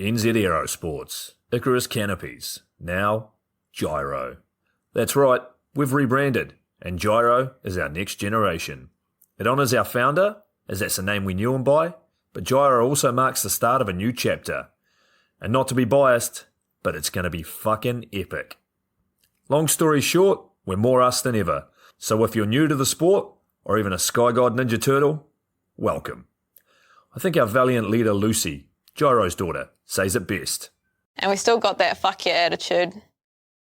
NZ Aerosports, Icarus Canopies, now Gyro. That's right, we've rebranded, and Gyro is our next generation. It honours our founder, as that's the name we knew him by, but Gyro also marks the start of a new chapter. And not to be biased, but it's going to be fucking epic. Long story short, we're more us than ever, so if you're new to the sport, or even a Sky God Ninja Turtle, welcome. I think our valiant leader Lucy, Gyro's daughter, says it best. And we still got that fuck yeah attitude.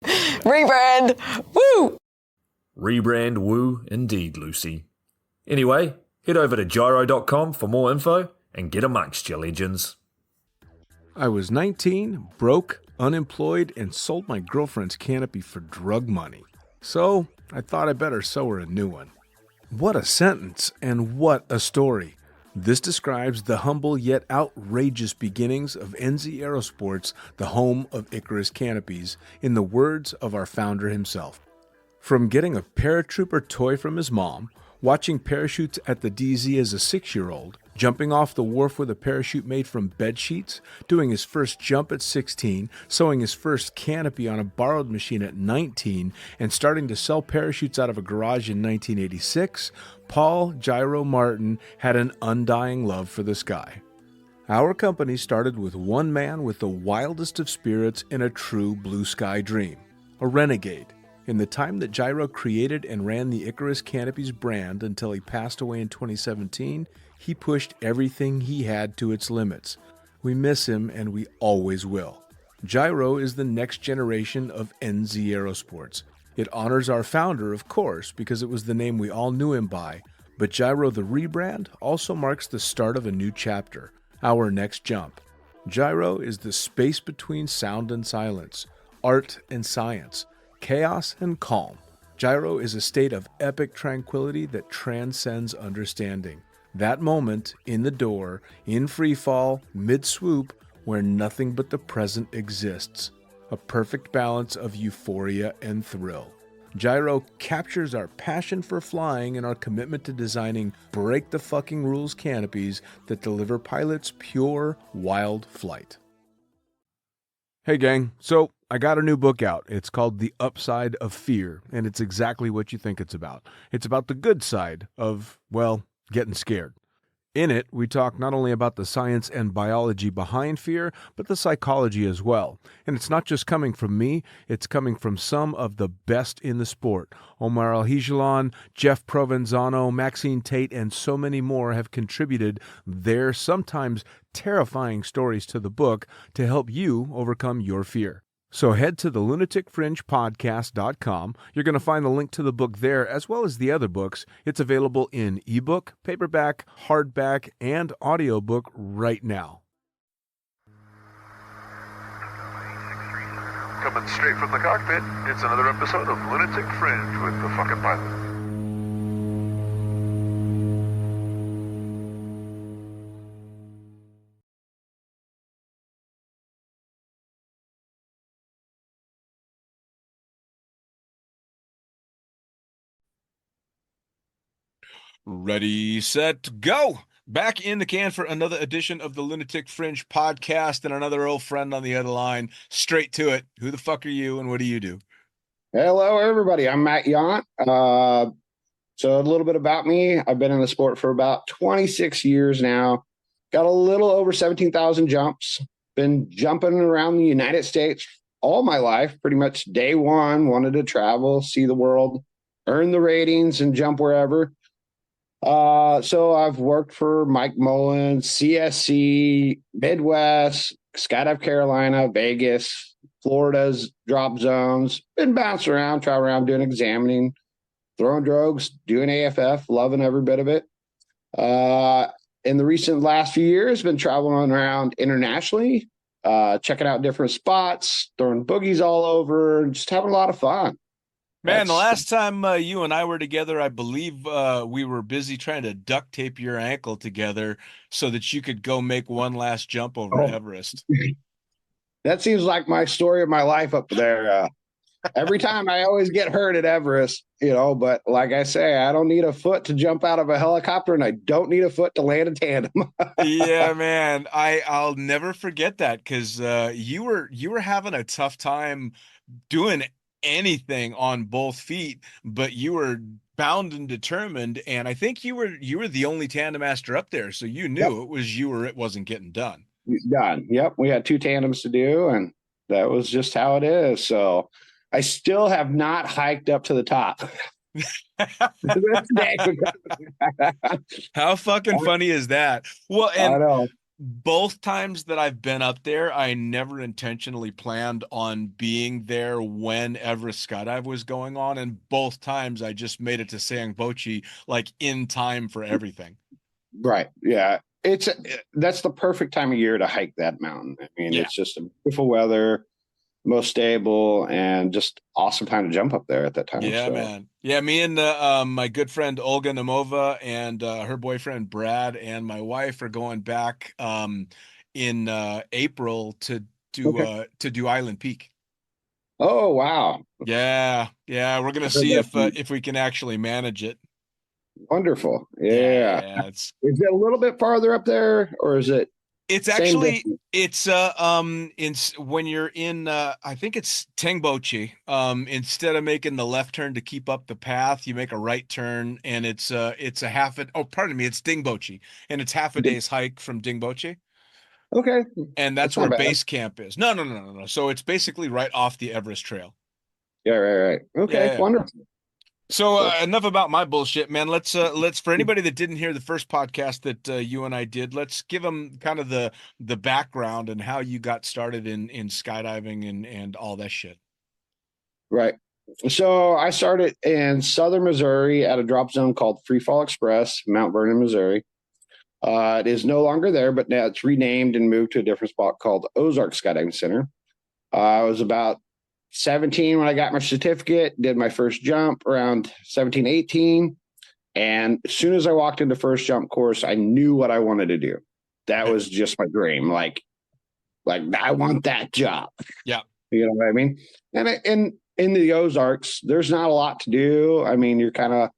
Rebrand! Woo! Rebrand woo indeed, Lucy. Anyway, head over to gyro.com for more info and get amongst you legends. I was 19, broke, unemployed, and sold my girlfriend's canopy for drug money. So I thought I better sew her a new one. What a sentence, and what a story. This describes the humble yet outrageous beginnings of NZ Aerosports, the home of Icarus Canopies, in the words of our founder himself. From getting a paratrooper toy from his mom, watching parachutes at the DZ as a 6-year-old, jumping off the wharf with a parachute made from bed sheets, doing his first jump at 16, sewing his first canopy on a borrowed machine at 19, and starting to sell parachutes out of a garage in 1986, Paul Gyro Martin had an undying love for the sky. Our company started with one man with the wildest of spirits and a true blue sky dream, a renegade. In the time that Gyro created and ran the Icarus Canopies brand until he passed away in 2017, he pushed everything he had to its limits. We miss him, and we always will. Gyro is the next generation of NZ Aerosports. It honors our founder, of course, because it was the name we all knew him by, but Gyro the rebrand also marks the start of a new chapter, our next jump. Gyro is the space between sound and silence, art and science, chaos and calm. Gyro is a state of epic tranquility that transcends understanding. That moment, in the door, in free fall, mid-swoop, where nothing but the present exists. A perfect balance of euphoria and thrill. Gyro captures our passion for flying and our commitment to designing break-the-fucking-rules canopies that deliver pilots pure, wild flight. Hey gang, so I got a new book out. It's called The Upside of Fear, and it's exactly what you think it's about. It's about the good side of, well, getting scared. In it, we talk not only about the science and biology behind fear, but the psychology as well. And it's not just coming from me, it's coming from some of the best in the sport. Omar Alhigelan, Jeff Provenzano, Maxine Tate, and so many more have contributed their sometimes terrifying stories to the book to help you overcome your fear. So head to the lunaticfringepodcast.com. You're going to find the link to the book there, as well as the other books. It's available in ebook, paperback, hardback, and audiobook right now. Coming straight from the cockpit, it's another episode of Lunatic Fringe with the fucking pilot. Ready, set, go! Back in the can for another edition of the Lunatic Fringe podcast, and another old friend on the other line. Straight to it. Who the fuck are you, and what do you do? Hello, everybody. I'm Matt Yount. So a little bit about me. I've been in the sport for about 26 years now. Got a little over 17,000 jumps. Been jumping around the United States all my life. Pretty much day one, wanted to travel, see the world, earn the ratings, and jump wherever. So I've worked for Mike Mullins, CSC, Midwest, Skydive Carolina, Vegas, Florida's drop zones. Been bouncing around, traveling around, doing examining, throwing drogues, doing AFF, loving every bit of it. In the recent last few years, been traveling around internationally, checking out different spots, throwing boogies all over, just having a lot of fun. Man, the last time you and I were together, I believe we were busy trying to duct tape your ankle together so that you could go make one last jump over Everest. That seems like my story of my life up there. Every time I always get hurt at Everest, but like I say, I don't need a foot to jump out of a helicopter and I don't need a foot to land a tandem. Yeah, man. I'll never forget that because you were having a tough time doing anything on both feet, but you were bound and determined. And I think you were the only tandem master up there, so you Yep, knew it was you or it wasn't getting done. done. Yep, we had 2 tandems to do, and that was just how it is. So I still have not hiked up to the top. This day. How fucking funny is that? Well, I and know. both times that I've been up there, I never intentionally planned on being there when Everest Skydive was going on, and both times I just made it to Sangbochi like in time for everything. Right. Yeah. That's the perfect time of year to hike that mountain. I mean, Yeah. it's just a beautiful weather, most stable, and just awesome time to jump up there at that time. Yeah, So, man. Yeah, me and my good friend Olga Namova and her boyfriend Brad and my wife are going back in April okay. to do Island Peak. Oh, wow. Yeah, yeah, we're gonna I heard see that's if we can actually manage it. wonderful. Yeah, Yeah. yeah, it's Is it a little bit farther up there or is it it's same actually distance? it's when you're in I think it's Tengboche. Instead of making the left turn to keep up the path, you make a right turn and it's a half a oh pardon me, it's Dingboche and it's half a day's hike from Dingboche. Okay. And that's That's where not bad. base camp is. No, no, no, no, no. So it's basically right off the Everest Trail. Yeah, right. Yeah, Okay. yeah. Wonderful. So So, enough about my bullshit, man. Let's for anybody that didn't hear the first podcast that you and I did, let's give them kind of the background and how you got started in skydiving and all that shit. right. So I started in southern Missouri at a drop zone called Free Fall Express, Mount Vernon, Missouri. It is no longer there, but now it's renamed and moved to a different spot called Ozark Skydiving Center. I was about 17 when I got my certificate, did my first jump around 17, 18. And as soon as I walked into first jump course, I knew what I wanted to do. That was just my dream. Like I want that job. Yeah. You know what I mean? And in the Ozarks, there's not a lot to do. I mean, you're kind of,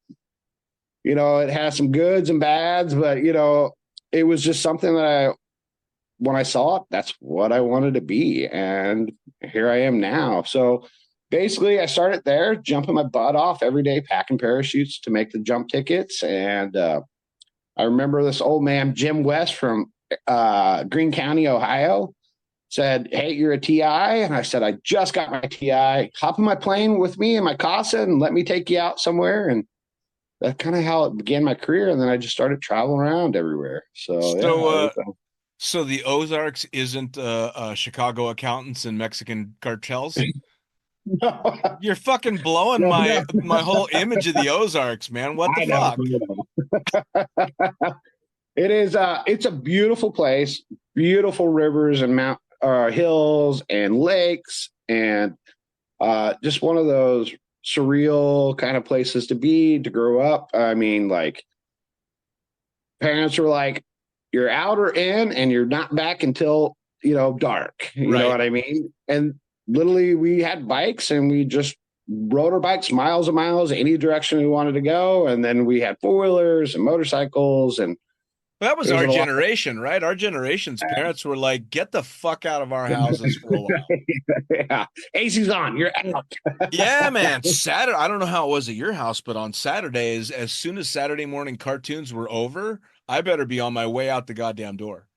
it has some goods and bads, but it was just something that when I saw it, that's what I wanted to be. And here I am now. So basically, I started there, jumping my butt off every day, packing parachutes to make the jump tickets. And I remember this old man, Jim West from Greene County, Ohio, said, "Hey, you're a TI." And I said, "I just got my TI. Hop in my plane with me in my Casa and let me take you out somewhere." And that's kind of how it began my career. And then I just started traveling around everywhere. So, So yeah. so the Ozarks isn't Chicago accountants and Mexican cartels? You're fucking blowing No, my whole image of the Ozarks, man. What the I know. fuck? It is it's a beautiful place, beautiful rivers and hills and lakes, and just one of those surreal kind of places to be, to grow up. I mean, like, parents were like, "You're out or in and you're not back until dark." You know Right. what I mean? And literally we had bikes and we just rode our bikes miles and miles any direction we wanted to go, and then we had four-wheelers and motorcycles, and Well, that was it was our a lot. generation, right? Our generation's parents were like, get the fuck out of our houses for a while. Yeah, AC's on, you're out. Yeah, man. Saturday, I don't know how it was at your house, but on Saturdays, as soon as Saturday morning cartoons were over, I better be on my way out the goddamn door.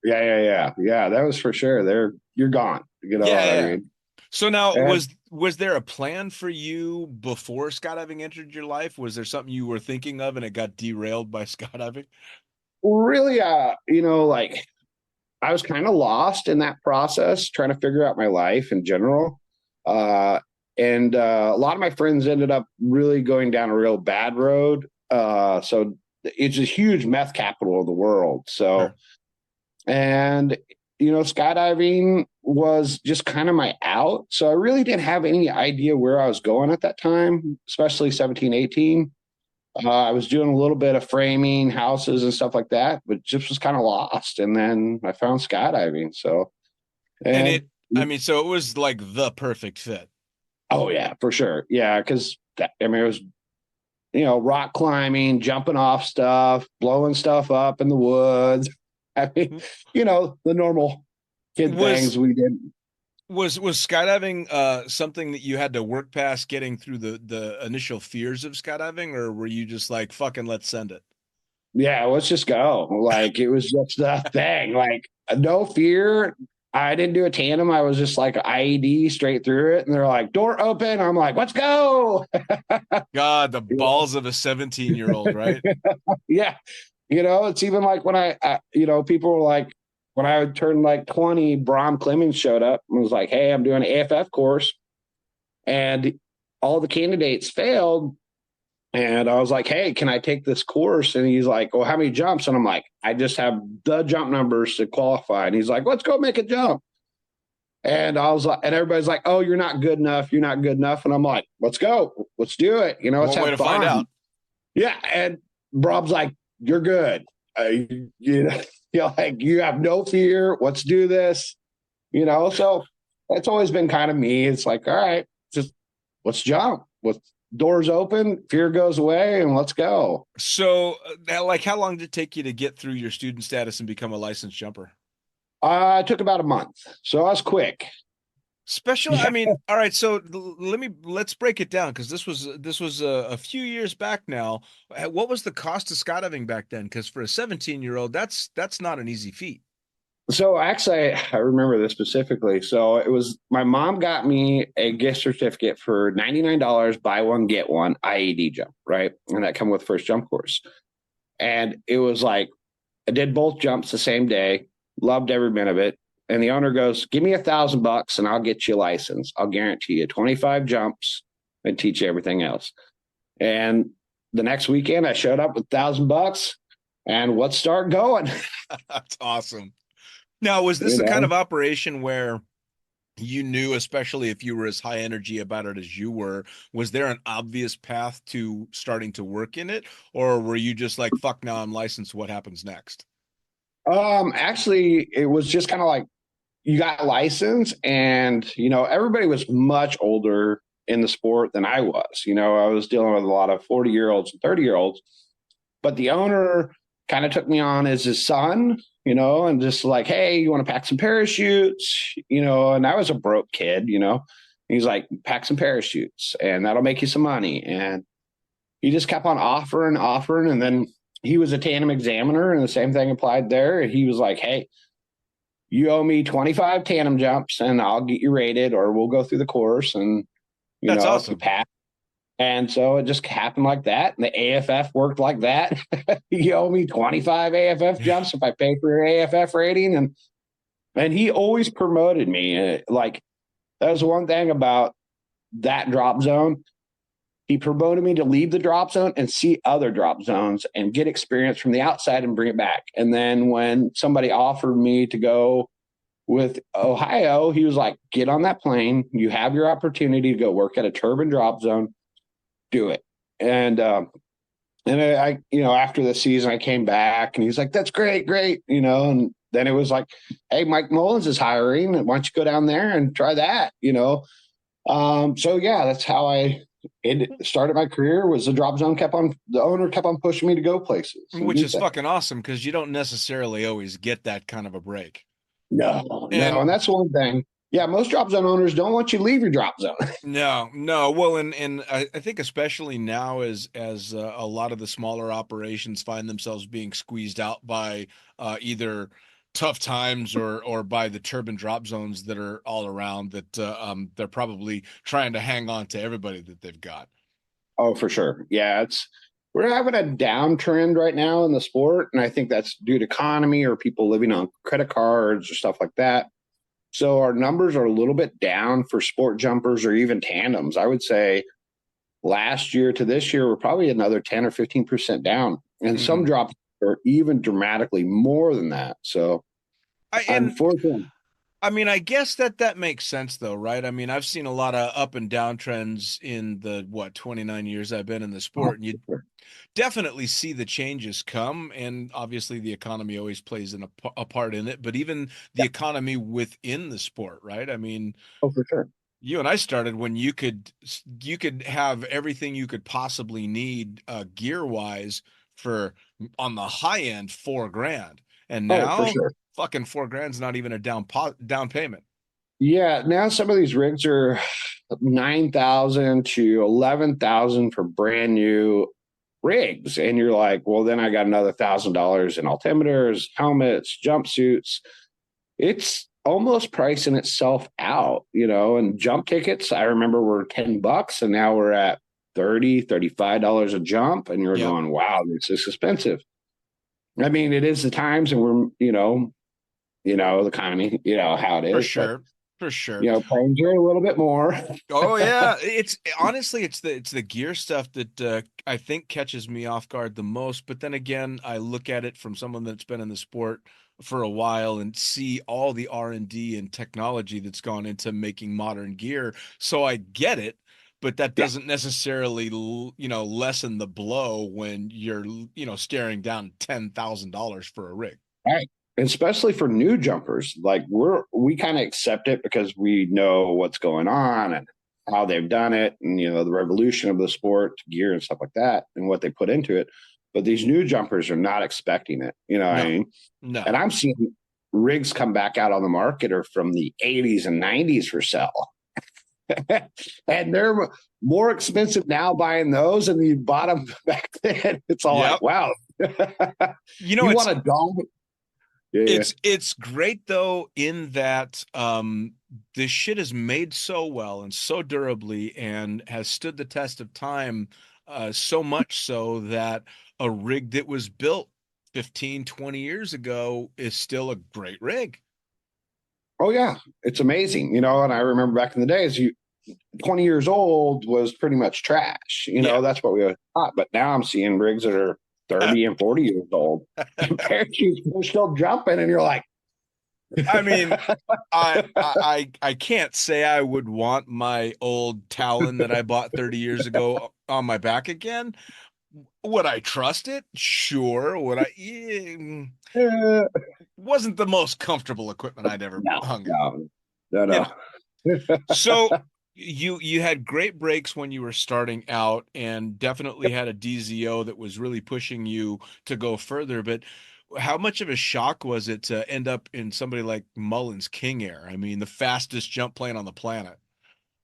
Yeah, that was for sure. You're gone, you know Yeah, what yeah, I yeah. mean? So now And was there a plan for you before skydiving entered your life? Was there something you were thinking of and it got derailed by skydiving? really, like, I was kind of lost in that process, trying to figure out my life in general. And a lot of my friends ended up really going down a real bad road. So it's a huge meth capital of the world. So, Sure. and, skydiving was just kind of my out. So I really didn't have any idea where I was going at that time, especially 17, 18. I was doing a little bit of framing houses and stuff like that, but just was kind of lost. And then I found skydiving. So, And and I mean, so it was like the perfect fit. Oh yeah, for sure. Yeah, because I mean it was rock climbing, jumping off stuff, blowing stuff up in the woods. I mean, the normal kid Was things we did. was skydiving something that you had to work past getting through the initial fears of skydiving, or were you just like fucking let's send it? Yeah, let's just go. Like it was just a thing. Like no fear. I didn't do a tandem. I was just like IED straight through it. And they're like, door open. I'm like, let's go. God, the balls of a 17-year-old, right? Yeah. It's even like when people were like, when I would turn like 20, Brom Clemens showed up and was like, hey, I'm doing an AFF course. And all the candidates failed. And I was like, hey, can I take this course? And he's like, well, how many jumps? And I'm like, I just have the jump numbers to qualify. And he's like, let's go make a jump. And I was like, and everybody's like, oh, you're not good enough. You're not good enough. And I'm like, let's go. Let's do it. Let's One way have to find fun. out. Yeah. And Rob's like, you're good. Like you have no fear. Let's do this. So that's always been kind of me. It's like, all right, just let's jump. With doors open, fear goes away, and let's go. So, like, how long did it take you to get through your student status and become a licensed jumper? It took about a month, so I was quick. Special, Yeah. I mean, all right, so let's break it down because this was a few years back now. What was the cost of skydiving back then? Because for a 17-year-old, that's not an easy feat. So actually, I remember this specifically. So it was my mom got me a gift certificate for $99, buy one get one IED jump, right? And that come with first jump course. And it was like I did both jumps the same day, loved every minute of it. And the owner goes, give me $1,000 and I'll get you a license. I'll guarantee you 25 jumps and teach you everything else. And the next weekend I showed up with $1,000 and let's start going. That's awesome. Now, was this the kind of operation where you knew, especially if you were as high energy about it as you were, was there an obvious path to starting to work in it? Or were you just like, fuck, now I'm licensed, what happens next? Actually, it was just kind of like you got licensed and, everybody was much older in the sport than I was. I was dealing with a lot of 40-year-olds and 30-year-olds, but the owner kind of took me on as his son, and just like, hey, you want to pack some parachutes, and I was a broke kid, he's like, pack some parachutes and that'll make you some money. And he just kept on offering. And then he was a tandem examiner and the same thing applied there. He was like, hey, you owe me 25 tandem jumps and I'll get you rated or we'll go through the course. And, That's if awesome. you pass. And so it just happened like that. And the AFF worked like that. You owe me 25 AFF jumps if I pay for your AFF rating. And he always promoted me. Like that was one thing about that drop zone. He promoted me to leave the drop zone and see other drop zones and get experience from the outside and bring it back. And then when somebody offered me to go with Ohio, he was like, get on that plane. You have your opportunity to go work at a turbine drop zone. Do it. And I, after the season, I came back and he's like, that's great. And then it was like, hey, Mike Mullins is hiring. Why don't you go down there and try that, So yeah, that's how I started my career. Was the drop zone the owner kept on pushing me to go places. Which is fucking awesome because you don't necessarily always get that kind of a break. No. And And that's one thing. Yeah, most drop zone owners don't want you to leave your drop zone. no. Well, and I think especially now as a lot of the smaller operations find themselves being squeezed out by either tough times or by the turbine drop zones that are all around that they're probably trying to hang on to everybody that they've got. Oh, for sure. Yeah, we're having a downtrend right now in the sport, and I think that's due to economy or people living on credit cards or stuff like that. So our numbers are a little bit down for sport jumpers or even tandems. I would say last year to this year, we're probably another 10 or 15% down. And some drops are even dramatically more than that. So unfortunately. I mean, I guess that makes sense though, right? I mean, I've seen a lot of up and down trends in the 29 years I've been in the sport, and you definitely see the changes come. And obviously, the economy always plays a part in it, but even the economy within the sport, right? I mean, Oh, for sure. You and I started when you could have everything you could possibly need gear wise for on the high end 4 grand, and Oh, for now sure. fucking 4 grand's not even a down payment. Yeah, now some of these rigs are 9,000 to 11,000 for brand new rigs, and you're like, well, then I got another $1,000 in altimeters, helmets, jumpsuits. It's almost pricing itself out, and jump tickets, I remember were $10 and now we're at 30, $35 a jump. And you're Yep, going, wow, this is expensive. I mean, it is the times and we're, the economy, how it for is, but sure, for sure. planes are a little bit more. Oh yeah, it's honestly it's the gear stuff that I think catches me off guard the most. But then again, I look at it from someone that's been in the sport for a while and see all the R&D and technology that's gone into making modern gear. So I get it, but that Yeah, doesn't necessarily lessen the blow when you're staring down $10,000 for a rig. right. Especially for new jumpers, like we kind of accept it because we know what's going on and how they've done it, and the revolution of the sport, gear and stuff like that, and what they put into it. But these new jumpers are not expecting it. You know what I No, mean? no. And I'm seeing rigs come back out on the market or from the 80s and 90s for sale. And they're more expensive now buying those than you bought them back then. It's all Yep. like, wow. You know, You it's want a dome? Yeah. it's great though in that this shit is made so well and so durably and has stood the test of time, so much so that a rig that was built 15, 20 years ago is still a great rig. Oh yeah, it's amazing. And I remember back in the days, 20 years old was pretty much trash. Yeah. That's what we always thought. But now I'm seeing rigs that are 30 and 40 years old. And parachutes are still jumping, and you're like, I mean, I can't say I would want my old Talon that I bought 30 years ago on my back again. Would I trust it? Sure. Would I? eh, Wasn't the most comfortable equipment I'd ever no, hung in. no, no, You no. know. So you had great breaks when you were starting out and definitely had a DZO that was really pushing you to go further, but how much of a shock was it to end up in somebody like Mullen's King Air? I mean, the fastest jump plane on the planet.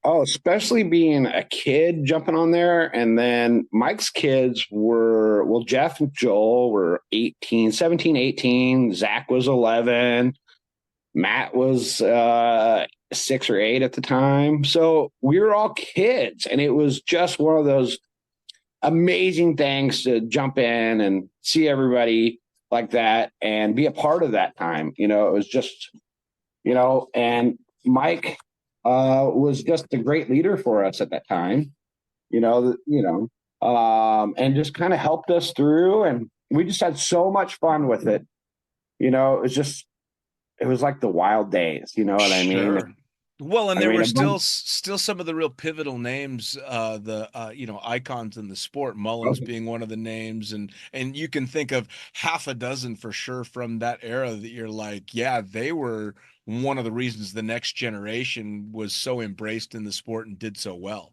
Oh, especially being a kid jumping on there. And then Mike's kids were, well, Jeff and Joel were 18, 17, 18. Zach was 11. Matt was 6 or 8 at the time. So we were all kids. And it was just one of those amazing things to jump in and see everybody like that and be a part of that time. It was just, and Mike was just a great leader for us at that time, and just kind of helped us through. And we just had so much fun with it. It was like the wild days, you know what I mean? Sure. Well, and I there mean, were a bunch, still some of the real pivotal names, the icons in the sport. Mullins being one of the names, and you can think of half a dozen for sure from that era that you're like, yeah, they were one of the reasons the next generation was so embraced in the sport and did so well.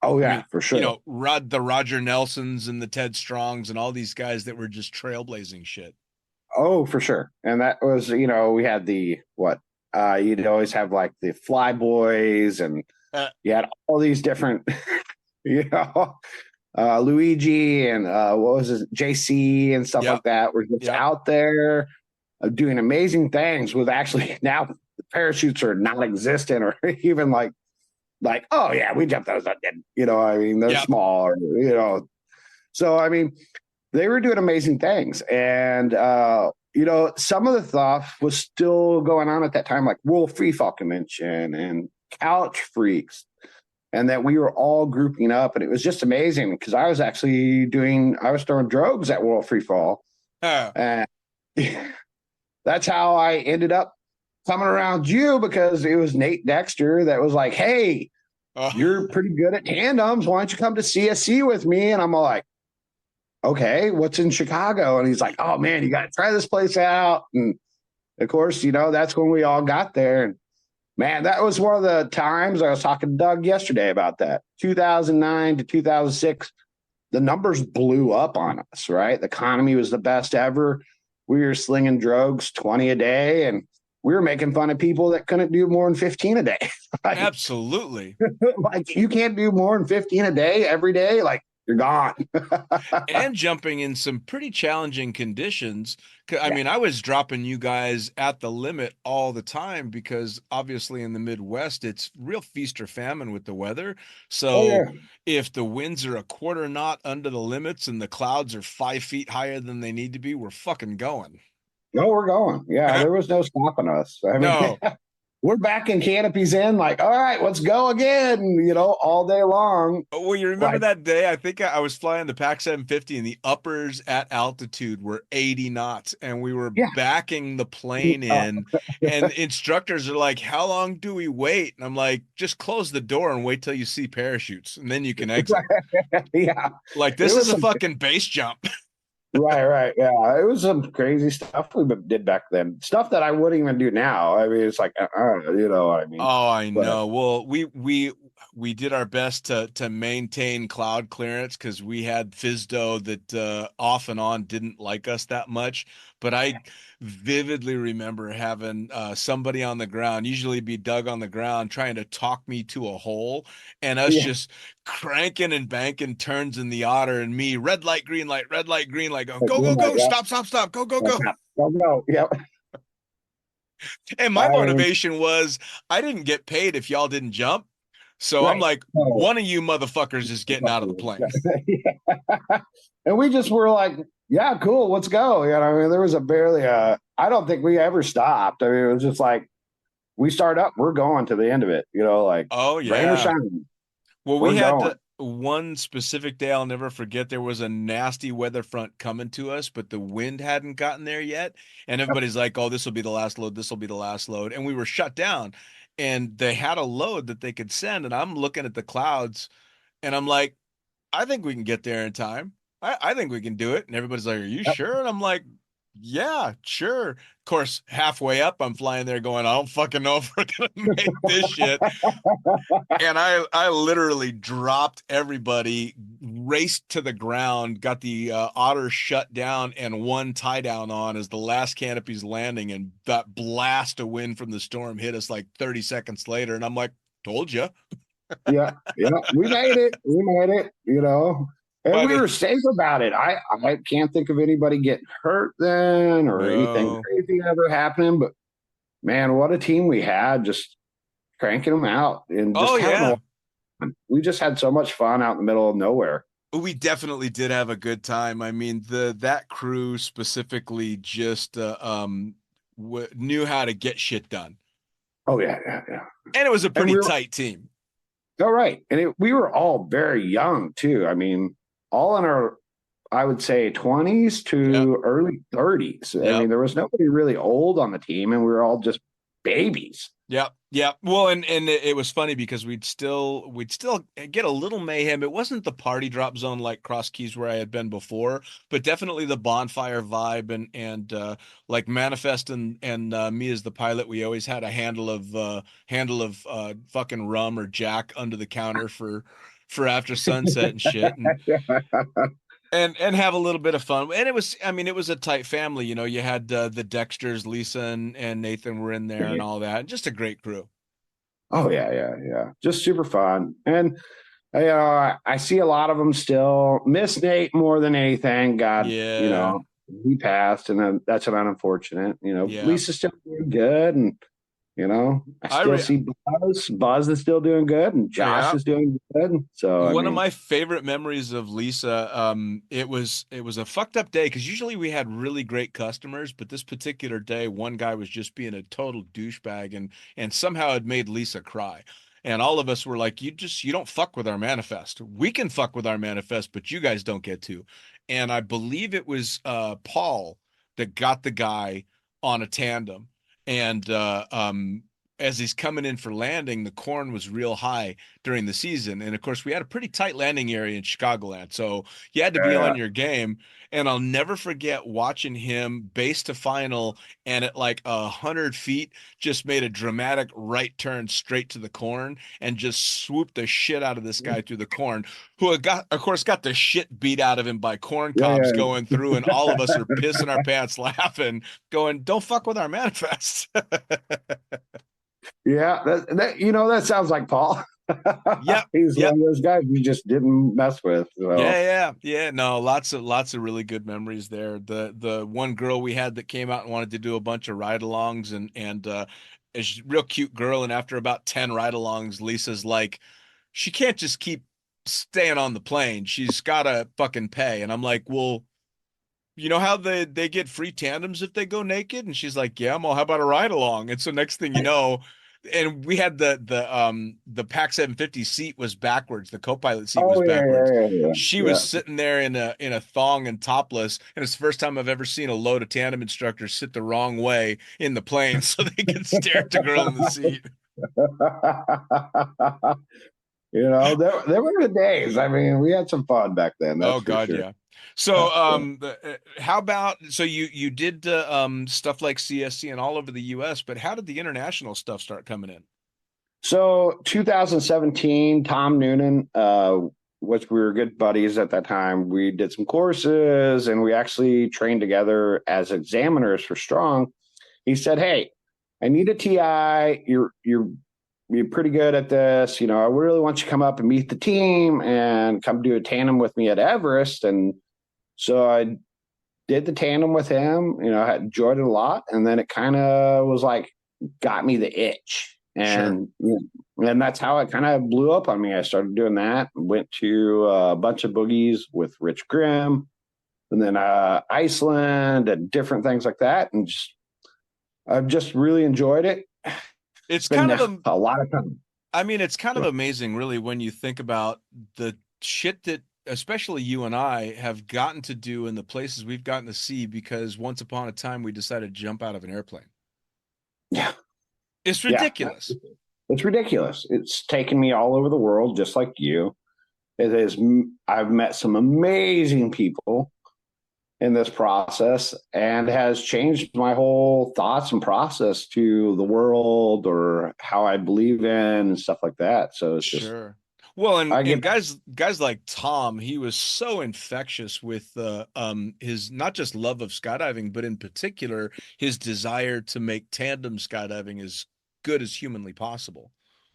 oh I yeah, mean, for sure. The Roger Nelsons and the Ted Strongs and all these guys that were just trailblazing shit. Oh, for sure. And that was, we had the what? You'd always have like the fly boys, and Uh, you had all these different, you know, Luigi and what was it, JC and stuff yep, like that were just yep. out there doing amazing things with actually now the parachutes are not existent or even like, oh yeah, we jumped those. I mean, they're Yep. small, so I mean, they were doing amazing things. And, some of the stuff was still going on at that time, like World Free Fall Convention and Couch Freaks, and that we were all grouping up. And it was just amazing because I was throwing drogues at World Free Fall. And that's how I ended up coming around you, because it was Nate Dexter that was like, hey, you're pretty good at tandems. Why don't you come to CSC with me? And I'm all like, okay, what's in Chicago? And he's like, oh man, you got to try this place out. And of course, that's when we all got there. And Man, that was one of the times I was talking to Doug yesterday about that. 2009 to 2006, the numbers blew up on us, right? The economy was the best ever. We were slinging drugs 20 a day, and we were making fun of people that couldn't do more than 15 a day. like, Absolutely. like, you can't do more than 15 a day every day. Like, you're gone. And jumping in some pretty challenging conditions. I mean, I was dropping you guys at the limit all the time because obviously in the Midwest, it's real feast or famine with the weather. Oh, So yeah. if the winds are a quarter knot under the limits and the clouds are 5 feet higher than they need to be, we're fucking going. No, we're going. Yeah, there was no stopping us. I mean, No. we're back in canopies in, like, all right, let's go again, all day long. Well, you remember Like, that day? I think I was flying the PAC 750 and the uppers at altitude were 80 knots and we were yeah. backing the plane in and instructors are like, how long do we wait? And I'm like, just close the door and wait till you see parachutes and then you can exit. yeah. Like It this is was a some fucking base jump. right. Yeah. It was some crazy stuff we did back then. Stuff that I wouldn't even do now. I mean, it's like, you know what I mean? Oh, I But know. Well, we did our best to maintain cloud clearance because we had FISDO that off and on didn't like us that much. But I vividly remember having somebody on the ground, usually be Doug on the ground, trying to talk me to a hole, and us yeah. just cranking and banking turns in the otter, and me red light, green light, go go go Green light, go, yep. stop stop stop, go go go. Go, go. Yep. And my I mean, motivation was I didn't get paid if y'all didn't jump. So I'm right. like, So, one of you motherfuckers is getting out of the plane. yeah. And we just were like, yeah, cool, let's go. I mean, there was a barely I don't think we ever stopped. I mean, it was just like we start up, we're going to the end of it, like Oh rain or yeah. shine, Well, we we're had going. one specific day I'll never forget. There was a nasty weather front coming to us, but the wind hadn't gotten there yet. And everybody's like, oh, this will be the last load. This will be the last load. And we were shut down and they had a load that they could send. And I'm looking at the clouds and I'm like, I think we can get there in time. I think we can do it. And everybody's like, are you sure? And I'm like, yeah, sure. Of course, halfway up, I'm flying there going, I don't fucking know if we're gonna make this shit. And I literally dropped everybody, raced to the ground, got the otter shut down and one tie down on as the last canopy's landing, and that blast of wind from the storm hit us like 30 seconds later. And I'm like, told you. Yeah, we made it. We made it, and By we the were safe about it. I can't think of anybody getting hurt then or anything no. crazy ever happening. But man, what a team we had, just cranking them out and Oh just having a yeah. lot of fun. We just had so much fun out in the middle of nowhere. We definitely did have a good time. I mean, that crew specifically just knew how to get shit done. Oh yeah. And it was a And pretty we were tight team. all right, and we were all very young too. I mean, all in our, I would say, 20s Yep. to early 30s. I Yep. mean, there was nobody really old on the team, and we were all just babies. Yep. Yep. Well, and it was funny because we'd still get a little mayhem. It wasn't the party drop zone like Cross Keys where I had been before, but definitely the bonfire vibe and like Manifest and me as the pilot, we always had a handle of fucking rum or Jack under the counter for after sunset and shit. And have a little bit of fun. And it was, I mean, it was a tight family. You had the Dexters, Lisa and Nathan were in there and all that. Just a great crew. Oh yeah. Just super fun. And I see a lot of them still. Miss Nate more than anything. God, Yeah, he passed, and then that's an unfortunate. yeah. Lisa's still doing good, and I I still re see Buzz. Buzz is still doing good, and Josh yeah. is doing good. So I One of mean, my favorite memories of Lisa, it was a fucked up day because usually we had really great customers, but this particular day, one guy was just being a total douchebag and somehow it made Lisa cry. And all of us were like, you don't fuck with our manifest. We can fuck with our manifest, but you guys don't get to. And I believe it was Paul that got the guy on a tandem. And as he's coming in for landing, the corn was real high during the season. And of course, we had a pretty tight landing area in Chicagoland. So you had to be on your game. And I'll never forget watching him base to final, and at like 100 feet, just made a dramatic right turn straight to the corn and just swooped the shit out of this guy through the corn, who had of course, got the shit beat out of him by corn cobs going through, and all of us are pissing our pants laughing, going, "Don't fuck with our manifest." Yeah, that sounds like Paul. Yep. He's one of those guys you just didn't mess with. So. Yeah. No, lots of really good memories there. The one girl we had that came out and wanted to do a bunch of ride-alongs, and is a real cute girl. And after about 10 ride-alongs, Lisa's like, she can't just keep staying on the plane. She's gotta fucking pay. And I'm like, well, you know how they get free tandems if they go naked? And she's like, yeah, well, how about a ride along? And so next thing you know, and we had the Pac 750 seat was backwards. The co-pilot seat was backwards. She was sitting there in a thong and topless, and it's the first time I've ever seen a load of tandem instructors sit the wrong way in the plane so they could stare at the girl in the seat. There were the days. I mean, we had some fun back then. That's for sure. Yeah. So, how about, so you did stuff like CSC and all over the US, but how did the international stuff start coming in? So 2017, Tom Noonan, which we were good buddies at that time, we did some courses and we actually trained together as examiners for Strong. He said, "Hey, I need a TI. You're pretty good at this. I really want you to come up and meet the team and come do a tandem with me at Everest." And so I did the tandem with him, I enjoyed it a lot. And then it kind of was like, got me the itch. And, and that's how it kind of blew up on me. I started doing that, went to a bunch of boogies with Rich Grimm, and then Iceland and different things like that. And I've just really enjoyed it. It's kind of a lot of fun. I mean, it's kind of amazing, really, when you think about the shit that especially you and I have gotten to do in the places we've gotten to see, because once upon a time we decided to jump out of an airplane. Yeah. It's ridiculous. Yeah. It's ridiculous. It's taken me all over the world, just like you. I've met some amazing people in this process, and has changed my whole thoughts and process to the world or how I believe in and stuff like that. So it's just well, and guys like Tom, he was so infectious with his not just love of skydiving, but in particular his desire to make tandem skydiving as good as humanly possible.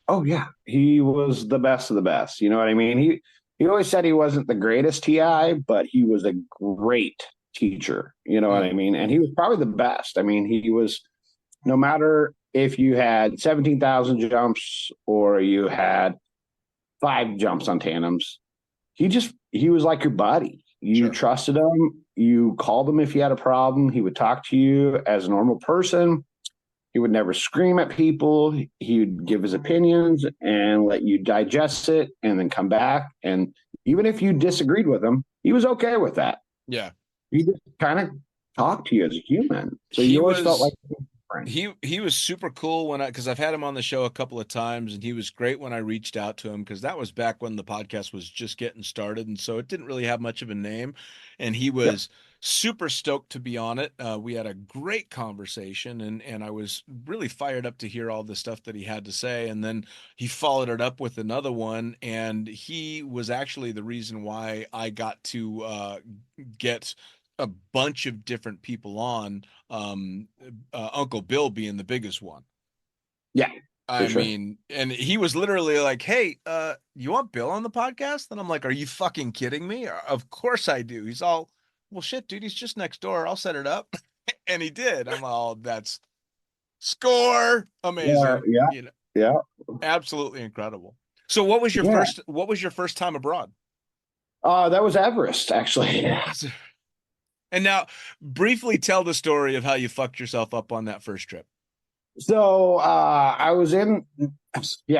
Oh yeah, he was the best of the best. You know what I mean? He always said he wasn't the greatest TI, but he was a great teacher. You know what I mean? And he was probably the best. I mean, he was, no matter if you had 17,000 jumps or you had 5 jumps on tandems, he was like your buddy. You trusted him. You called him if you had a problem. He would talk to you as a normal person. He would never scream at people. He would give his opinions and let you digest it and then come back. And even if you disagreed with him, he was okay with that. Yeah. He just kind of talked to you as a human. So you always felt like he was super cool because I've had him on the show a couple of times, and he was great when I reached out to him, because that was back when the podcast was just getting started, and so it didn't really have much of a name, and he was super stoked to be on it. We had a great conversation, and I was really fired up to hear all the stuff that he had to say. And then he followed it up with another one, and he was actually the reason why I got to get a bunch of different people on, Uncle Bill being the biggest one. Yeah. I mean, and he was literally like, "Hey, you want Bill on the podcast?" And I'm like, "Are you fucking kidding me? Of course I do." He's all, "Well, shit, dude, he's just next door. I'll set it up." And he did. I'm all, that's score. Amazing. Yeah. Absolutely incredible. So what was your first time abroad? That was Everest, actually. And now, briefly tell the story of how you fucked yourself up on that first trip. So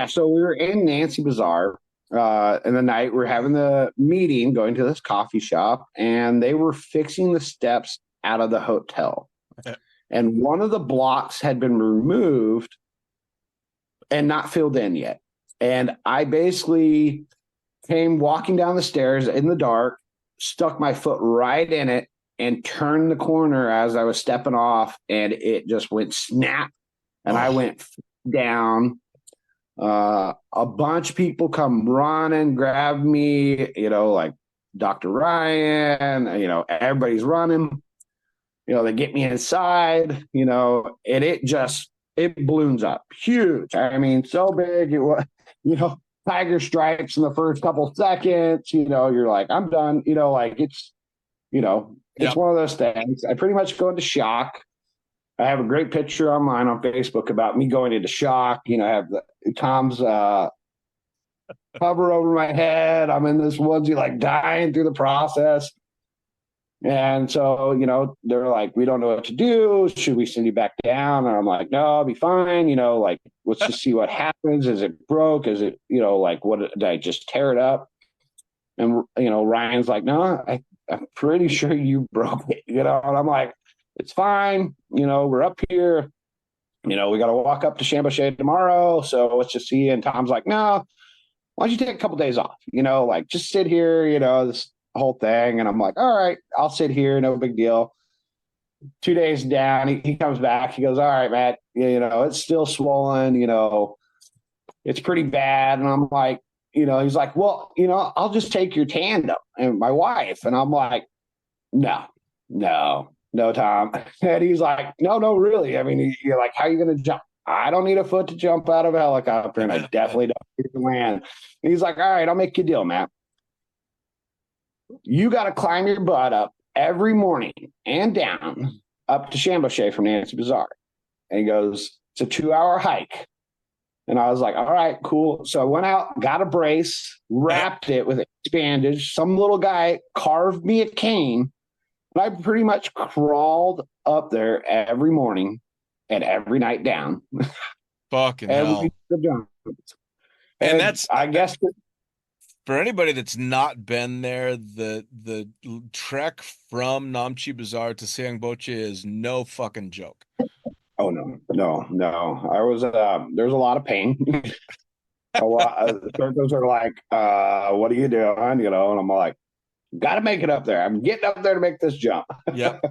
so we were in Nancy Bazaar in the night. We were having the meeting, going to this coffee shop, and they were fixing the steps out of the hotel. And one of the blocks had been removed and not filled in yet. And I basically came walking down the stairs in the dark, stuck my foot right in it, and turned the corner as I was stepping off, and it just went snap, and I went down. A bunch of people come running, grab me, like Dr. Ryan, everybody's running. They get me inside, and it balloons up huge. I mean, so big, it was, tiger stripes in the first couple seconds, you're like, I'm done, it's one of those things. I pretty much go into shock. I have a great picture online on Facebook about me going into shock. I have Tom's cover over my head. I'm in this onesie, like dying through the process. And so, they're like, we don't know what to do. Should we send you back down? And I'm like, no, I'll be fine. Let's just see what happens. Is it broke? Is it, what did I just tear it up? And, Ryan's like, no, I'm pretty sure you broke it, and I'm like, it's fine. We're up here. We got to walk up to Shambouche tomorrow. So let's just see. And Tom's like, no, why don't you take a couple days off? Just sit here, this whole thing. And I'm like, all right, I'll sit here. No big deal. 2 days down, he comes back. He goes, all right, Matt, it's still swollen. It's pretty bad. And I'm like, he's like, well, I'll just take your tandem and my wife. And I'm like, no, Tom. And he's like, no, really. I mean, you're like, how are you going to jump? I don't need a foot to jump out of a helicopter, and I definitely don't need to land. And he's like, all right, I'll make you a deal, Matt. You got to climb your butt up every morning and down up to Shambouche from Nancy Bazaar. And he goes, it's a 2-hour hike. And I was like, all right, cool. So I went out, got a brace, wrapped it with a bandage. Some little guy carved me a cane. And I pretty much crawled up there every morning and every night down. Fucking hell. And that's, I guess, for anybody that's not been there, the trek from Namche Bazaar to Seongboche is no fucking joke. Oh no. I was there's a lot of pain. A lot. Circles are like, what are you doing? And I'm like, got to make it up there. I'm getting up there to make this jump. Yep.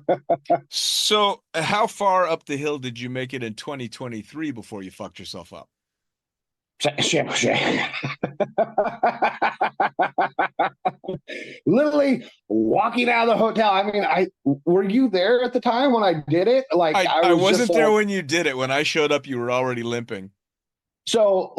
So how far up the hill did you make it in 2023 before you fucked yourself up? Literally walking out of the hotel. I mean, were you there at the time when I did it? Like, I wasn't there when you did it. When I showed up, you were already limping. So,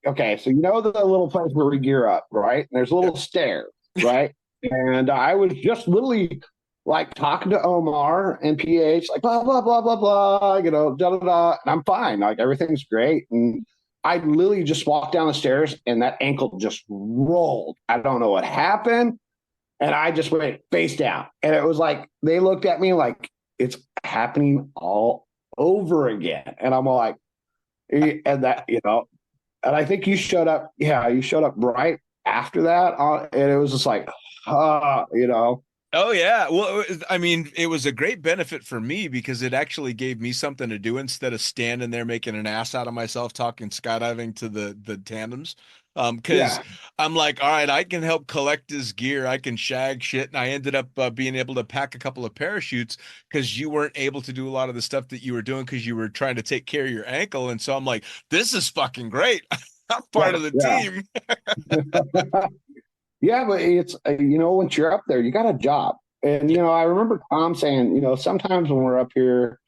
okay, so the little place where we gear up, right? There's a little stair, right? And I was just literally like talking to Omar and PH, like blah blah blah blah blah, da da da. And I'm fine, like everything's great. And I literally just walked down the stairs, and that ankle just rolled. I don't know what happened, and I just went face down. And it was like they looked at me like it's happening all over again. And I'm like, and that and I think you showed up. Yeah, you showed up right after that, and it was just like. Oh yeah. Well, I mean, it was a great benefit for me because it actually gave me something to do instead of standing there making an ass out of myself talking skydiving to the tandems. Because I'm like, all right, I can help collect this gear. I can shag shit. And I ended up being able to pack a couple of parachutes because you weren't able to do a lot of the stuff that you were doing because you were trying to take care of your ankle. And so I'm like, this is fucking great. I'm part of the team. Yeah, but it's, once you're up there, you got a job. And, I remember Tom saying, sometimes when we're up here,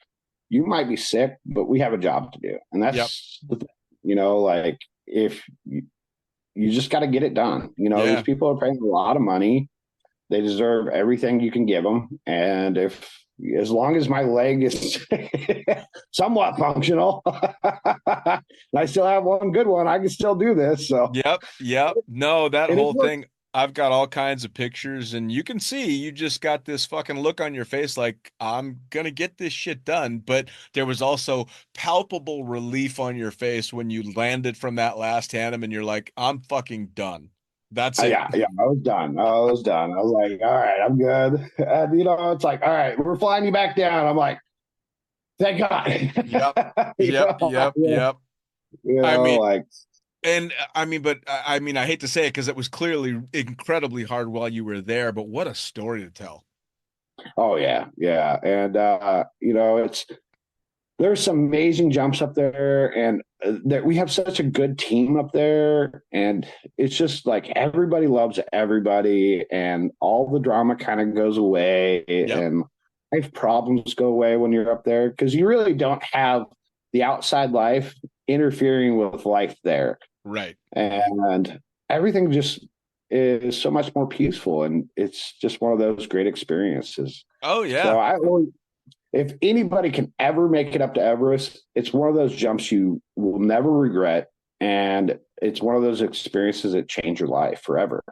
you might be sick, but we have a job to do. And that's, the thing, like if you just got to get it done. These people are paying a lot of money. They deserve everything you can give them. And as long as my leg is somewhat functional, and I still have one good one, I can still do this. So, yep. No, that whole thing. I've got all kinds of pictures, and you can see you just got this fucking look on your face like, I'm going to get this shit done. But there was also palpable relief on your face when you landed from that last tandem, and you're like, I'm fucking done. That's it. Yeah, I was done. I was like, all right, I'm good. And, it's like, all right, we're flying you back down. I'm like, thank God. Yep. You I know, mean, like, I hate to say it because it was clearly incredibly hard while you were there, but what a story to tell. oh yeah, yeah. And you know, there's some amazing jumps up there, and that we have such a good team up there, and it's just like everybody loves everybody, and all the drama kind of goes away, Yep. and life problems go away when you're up there because you really don't have the outside life interfering with life there, Right. and everything just is so much more peaceful, and it's just one of those great experiences. Oh So yeah. if anybody can ever make it up to Everest, it's one of those jumps you will never regret. And it's one of those experiences that change your life forever.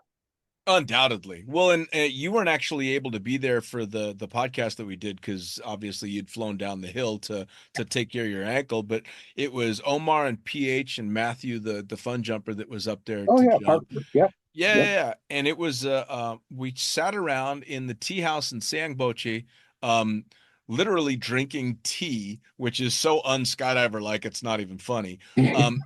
Undoubtedly. Well, and you weren't actually able to be there for the podcast that we did because obviously you'd flown down the hill to take care of your ankle. But it was Omar and PH and Matthew, the fun jumper that was up there Oh, to yeah. jump. Yep. Yeah, Yep. yeah. And it was we sat around in the tea house in Sangboche, um, literally drinking tea, which is so unskydiver like it's not even funny. Um,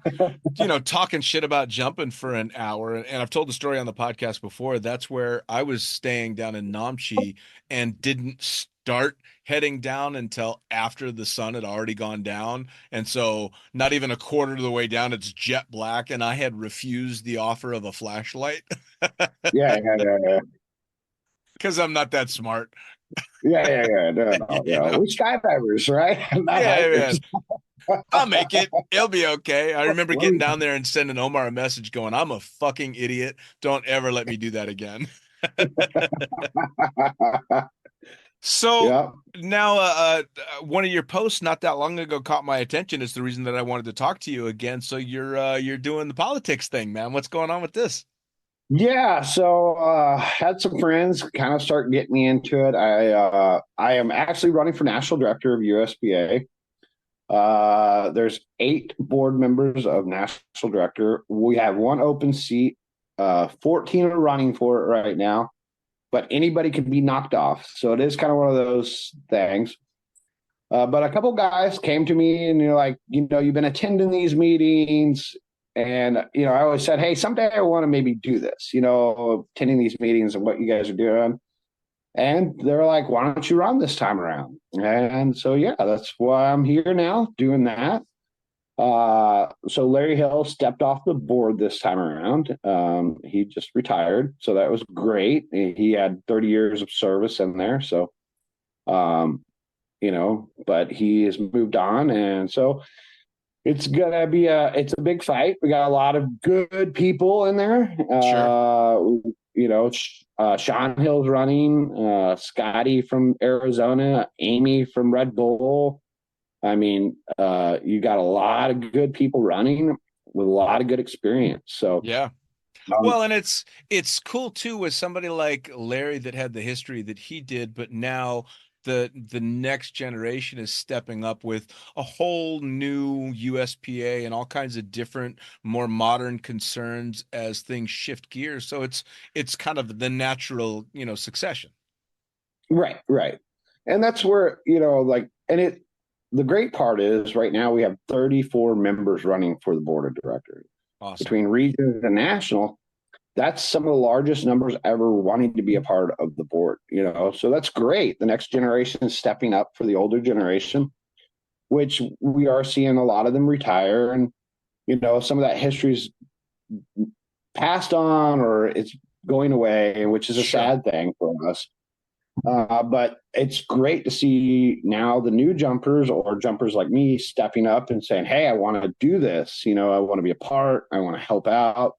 talking shit about jumping for an hour. And I've told the story on the podcast before. That's where I was staying down in Namche and didn't start heading down until after the sun had already gone down. And so not even a quarter of the way down, it's jet black. And I had refused the offer of a flashlight Yeah. Yeah. Yeah. Yeah. because I'm not that smart. Yeah. Yeah. Yeah. No, no, You no. know? We skydivers, right? Not Yeah, hikers. man. I'll make it. It'll be okay. I remember getting down there and sending Omar a message going, I'm a fucking idiot. Don't ever let me do that again. So Yeah. now, one of your posts not that long ago caught my attention. It's the reason that I wanted to talk to you again. So you're doing the politics thing, man. What's going on with this? Yeah, so had some friends kind of start getting me into it. I am actually running for national director of USBA. There's 8 board members of national director. We have one open seat. 14 are running for it right now, but anybody could be knocked off. So it is kind of one of those things. But a couple guys came to me and you're like, you've been attending these meetings. And, I always said, hey, someday I want to maybe do this, attending these meetings and what you guys are doing. And they're like, why don't you run this time around? And so, yeah, that's why I'm here now doing that. So Larry Hill stepped off the board this time around. He just retired. So that was great. He had 30 years of service in there. So, but he has moved on. And so it's gonna be it's a big fight. We got a lot of good people in there. Sure. Sean Hill's running, Scotty from Arizona, Amy from Red Bull. I mean, you got a lot of good people running with a lot of good experience. So Yeah. Well, and it's cool too with somebody like Larry that had the history that he did, but now the next generation is stepping up with a whole new USPA and all kinds of different, more modern concerns as things shift gears. So it's kind of the natural, succession. right. And that's where, the great part is right now we have 34 members running for the board of directors. Awesome. Between regions and national. That's some of the largest numbers ever wanting to be a part of the board, so that's great. The next generation is stepping up for the older generation, which we are seeing a lot of them retire. And, some of that history's passed on or it's going away, which is a sad thing for us. But it's great to see now the new jumpers or jumpers like me stepping up and saying, hey, I want to do this. I want to be a part. I want to help out.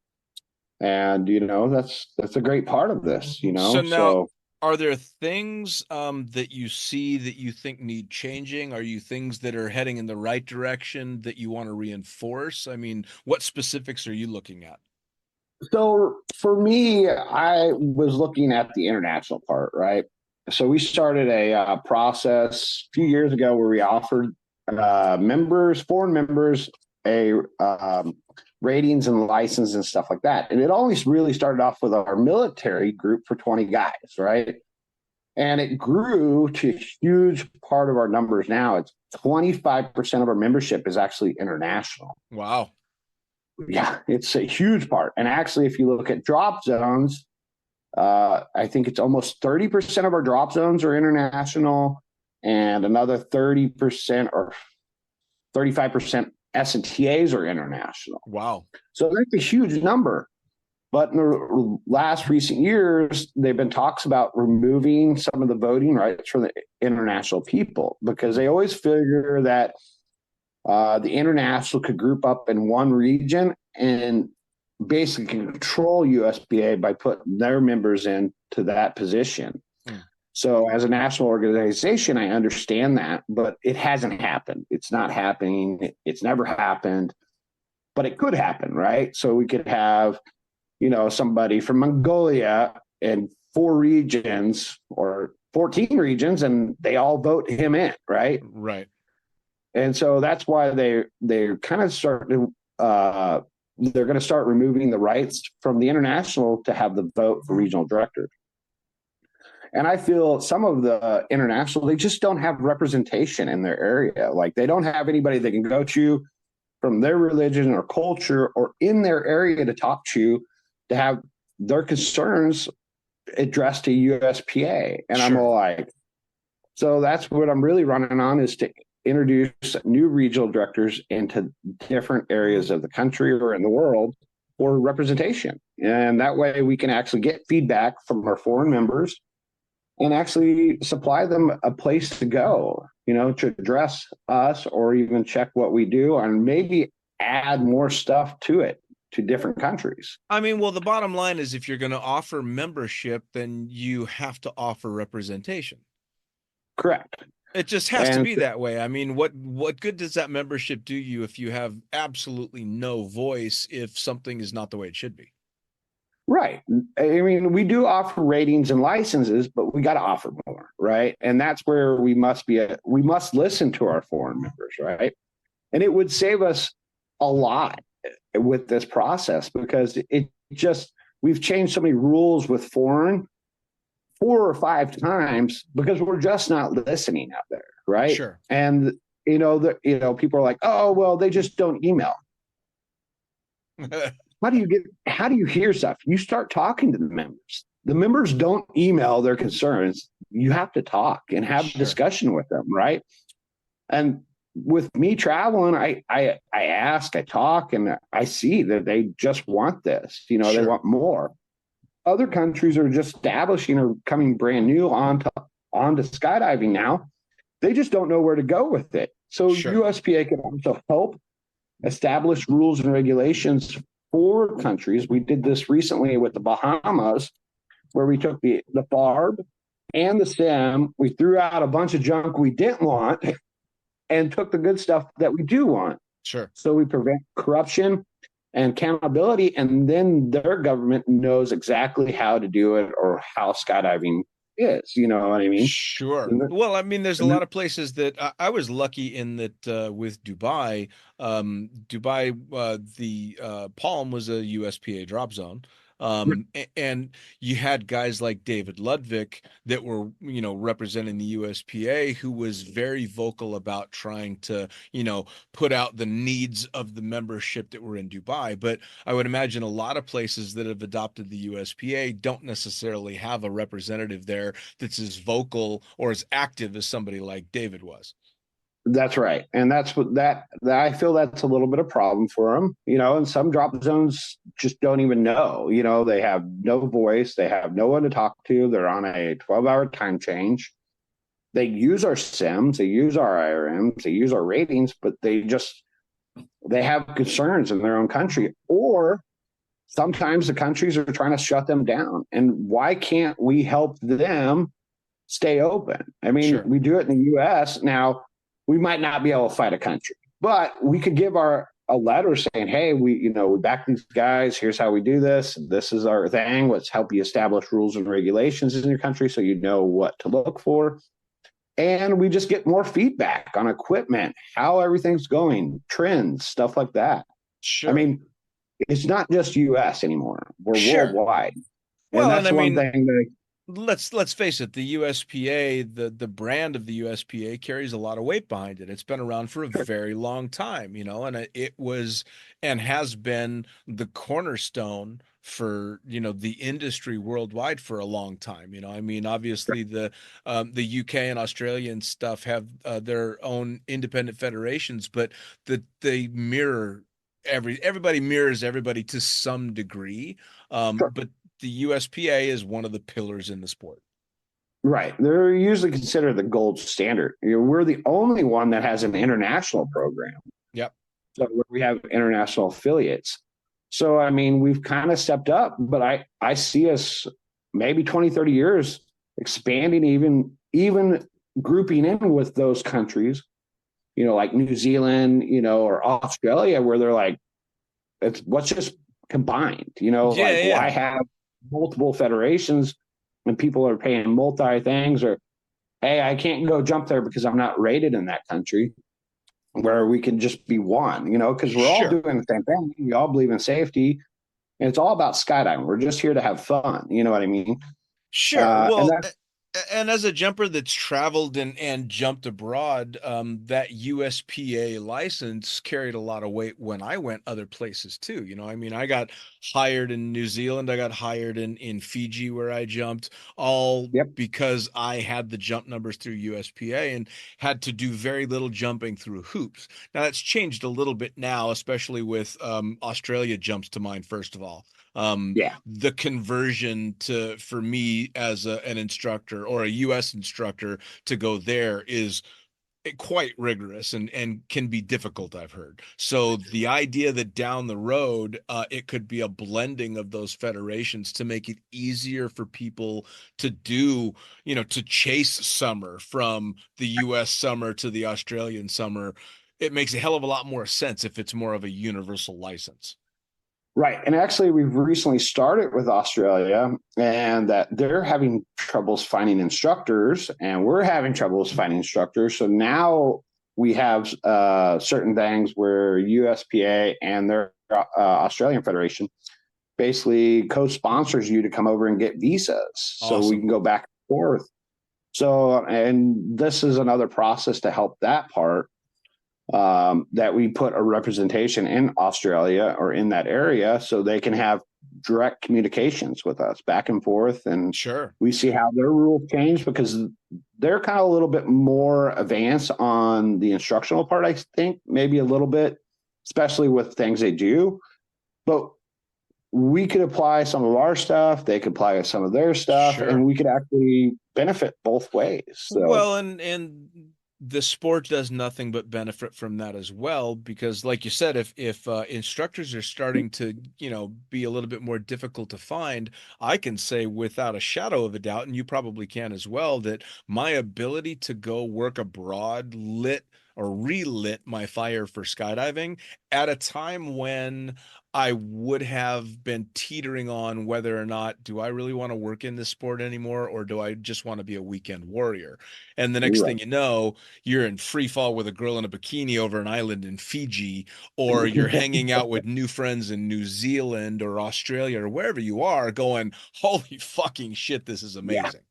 And that's a great part of this. So now, are there things that you see that you think need changing? Are you things that are heading in the right direction that you want to reinforce? I mean, what specifics are you looking at? So for me, I was looking at the international part, right? So we started a process a few years ago where we offered foreign members, a ratings and license and stuff like that. And it always really started off with our military group for 20 guys, right? And it grew to a huge part of our numbers now. It's 25% of our membership is actually international. Wow. Yeah, it's a huge part. And actually, if you look at drop zones, I think it's almost 30% of our drop zones are international, and another 30% or 35% S&TAs are international. Wow. So that's a huge number. But in the last recent years, there have been talks about removing some of the voting rights from the international people, because they always figure that the international could group up in one region and basically control USPA by putting their members into that position. So as a national organization, I understand that, but it hasn't happened. It's not happening. It's never happened, but it could happen, right? So we could have, somebody from Mongolia in 4 regions or 14 regions, and they all vote him in, right? Right. And so that's why they're kind of starting to, they're going to start removing the rights from the international to have the vote for regional directors. And I feel some of the international, they just don't have representation in their area. Like, they don't have anybody they can go to from their religion or culture or in their area to talk to have their concerns addressed to USPA. And Sure. I'm all like, so that's what I'm really running on, is to introduce new regional directors into different areas of the country or in the world for representation. And that way we can actually get feedback from our foreign members and actually supply them a place to go, to address us or even check what we do and maybe add more stuff to it, to different countries. I mean, well, the bottom line is, if you're going to offer membership, then you have to offer representation. Correct. It just has to be that way. I mean, what good does that membership do you if you have absolutely no voice, if something is not the way it should be? Right. I mean, we do offer ratings and licenses, but we got to offer more, right? And that's where we must listen to our foreign members, right? And it would save us a lot with this process, because we've changed so many rules with foreign 4 or 5 times because we're just not listening out there, right? Sure. And people are like, oh, well, they just don't email. How do you hear stuff? You start talking to the members. The members don't email their concerns. You have to talk and have a discussion with them, right? And with me traveling, I ask, I talk, and I see that they just want this. They want more. Other countries are just establishing or coming brand new onto skydiving now. They just don't know where to go with it. So USPA can also help establish rules and regulations for countries. We did this recently with the Bahamas, where we took the FARB and the SIM. We threw out a bunch of junk we didn't want and took the good stuff that we do want. Sure. So we prevent corruption and accountability, and then their government knows exactly how to do it or how skydiving is. You know what I mean? Sure. Well, I mean, there's a lot of places that I was lucky in that with Dubai. The Palm was a USPA drop zone. And you had guys like David Ludwig that were, representing the USPA, who was very vocal about trying to, put out the needs of the membership that were in Dubai. But I would imagine a lot of places that have adopted the USPA don't necessarily have a representative there that's as vocal or as active as somebody like David was. That's right. And that's what that I feel that's a little bit of problem for them, and some drop zones just don't even know, they have no voice. They have no one to talk to. They're on a 12-hour time change. They use our SIMs, they use our IRMs, they use our ratings, but they have concerns in their own country, or sometimes the countries are trying to shut them down. And why can't we help them stay open? I mean, we do it in the US now. We might not be able to fight a country, but we could give a letter saying, hey, we back these guys. Here's how we do this. This is our thing. Let's help you establish rules and regulations in your country so you know what to look for. And we just get more feedback on equipment, how everything's going, trends, stuff like that. Sure. I mean, it's not just US anymore. We're worldwide. Well, and that's one thing that let's face it, the USPA, the brand of the USPA carries a lot of weight behind it. It's been around for a very long time, and it was and has been the cornerstone for, the industry worldwide for a long time. I mean, obviously the UK and Australia and stuff have their own independent federations, but they mirror everybody mirrors everybody to some degree. But the USPA is one of the pillars in the sport. Right. They're usually considered the gold standard. We're the only one that has an international program. Yep. So we have international affiliates. So, I mean, we've kind of stepped up, but I see us maybe 20, 30 years expanding, even grouping in with those countries, like New Zealand, or Australia, where they're like, let's just combined, why have multiple federations and people are paying multi things, or, hey, I can't go jump there because I'm not rated in that country, where we can just be one, because we're all doing the same thing. We all believe in safety, and it's all about skydiving. We're just here to have fun. You know what I mean? Sure. Well, and as a jumper that's traveled and jumped abroad, that USPA license carried a lot of weight when I went other places too. I mean, I got hired in New Zealand, I got hired in Fiji where I jumped, all because I had the jump numbers through USPA and had to do very little jumping through hoops. Now that's changed a little bit now, especially with Australia jumps to mind first of all. The conversion for me as an instructor or a US instructor to go there is quite rigorous and can be difficult, I've heard. So the idea that down the road it could be a blending of those federations to make it easier for people to do, to chase summer from the US summer to the Australian summer, it makes a hell of a lot more sense if it's more of a universal license. Right. And actually, we've recently started with Australia, and that they're having troubles finding instructors, and we're having troubles finding instructors. So now we have certain things where USPA and their Australian Federation basically co-sponsors you to come over and get visas. So we can go back and forth. So, and this is another process to help that part. That we put a representation in Australia or in that area so they can have direct communications with us back and forth. And we see how their rules change, because they're kind of a little bit more advanced on the instructional part, I think, maybe a little bit, especially with things they do. But we could apply some of our stuff, they could apply some of their stuff, and we could actually benefit both ways. So. Well, and the sport does nothing but benefit from that as well, because like you said, if instructors are starting to, be a little bit more difficult to find, I can say without a shadow of a doubt, and you probably can as well, that my ability to go work abroad lit or relit my fire for skydiving at a time when I would have been teetering on whether or not, do I really want to work in this sport anymore, or do I just want to be a weekend warrior? And the next thing you know, you're in free fall with a girl in a bikini over an island in Fiji, or you're hanging out with new friends in New Zealand or Australia or wherever you are going, holy fucking shit, this is amazing.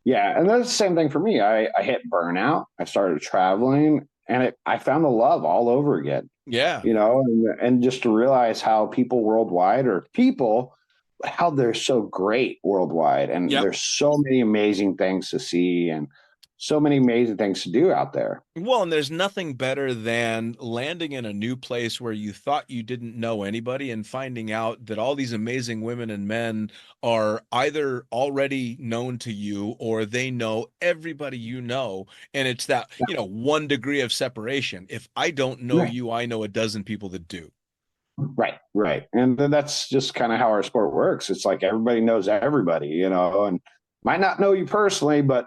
Yeah, and that's the same thing for me. I hit burnout. I started traveling, and I found the love all over again. Yeah. And just to realize how people worldwide, how they're so great worldwide, and there's so many amazing things to see and so many amazing things to do out there. Well, and there's nothing better than landing in a new place where you thought you didn't know anybody and finding out that all these amazing women and men are either already known to you or they know everybody you know. And it's that, 1 degree of separation. If I don't know you, I know a dozen people that do. Right. And then that's just kind of how our sport works. It's like everybody knows everybody, and might not know you personally, but,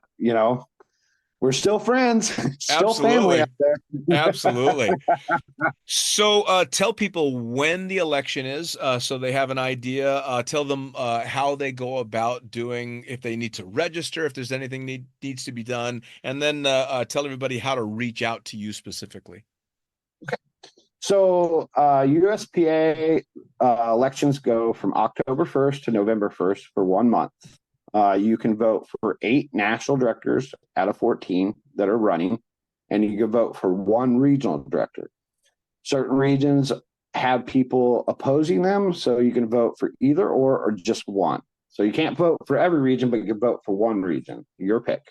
we're still friends, still family out there. Absolutely. So tell people when the election is, so they have an idea. Tell them how they go about doing, if they need to register, if there's anything needs to be done, and then tell everybody how to reach out to you specifically. Okay. So USPA elections go from October 1st to November 1st for 1 month. You can vote for 8 national directors out of 14 that are running, and you can vote for 1 regional director. Certain regions have people opposing them, so you can vote for either or just one. So you can't vote for every region, but you can vote for one region, your pick.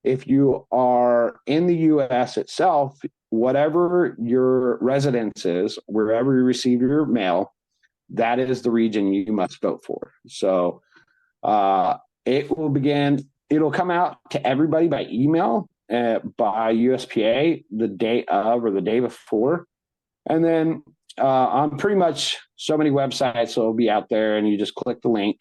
If you are in the U.S. itself, whatever your residence is, wherever you receive your mail, that is the region you must vote for. So it'll come out to everybody by email, by USPA the day of or the day before. And then on pretty much so many websites, it'll be out there, and you just click the link,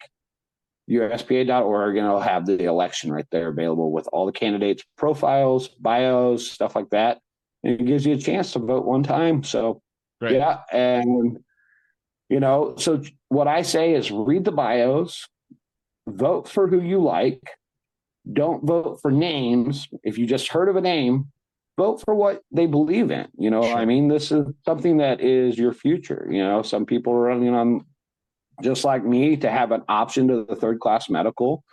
USPA.org, and it'll have the election right there available with all the candidates' profiles, bios, stuff like that. And it gives you a chance to vote one time. So, Right. yeah. And, so what I say is read the bios, vote for who you like. Don't vote for names. If you just heard of a name, vote for what they believe in. Sure. I mean, this is something that is your future. Some people are running on, just like me, to have an option to the 3rd class medical.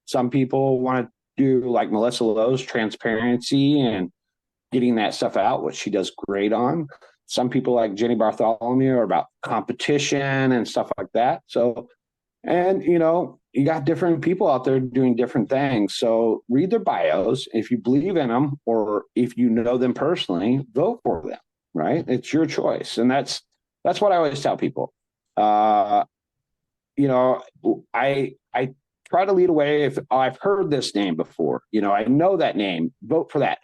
Some people want to do like Melissa Lowe's transparency and getting that stuff out, which she does great on. Some people like Jenny Bartholomew are about competition and stuff like that. So, and you got different people out there doing different things. So read their bios. If you believe in them, or if you know them personally, vote for them, right? It's your choice. And that's what I always tell people. I try to lead away if I've heard this name before. I know that name, vote for that.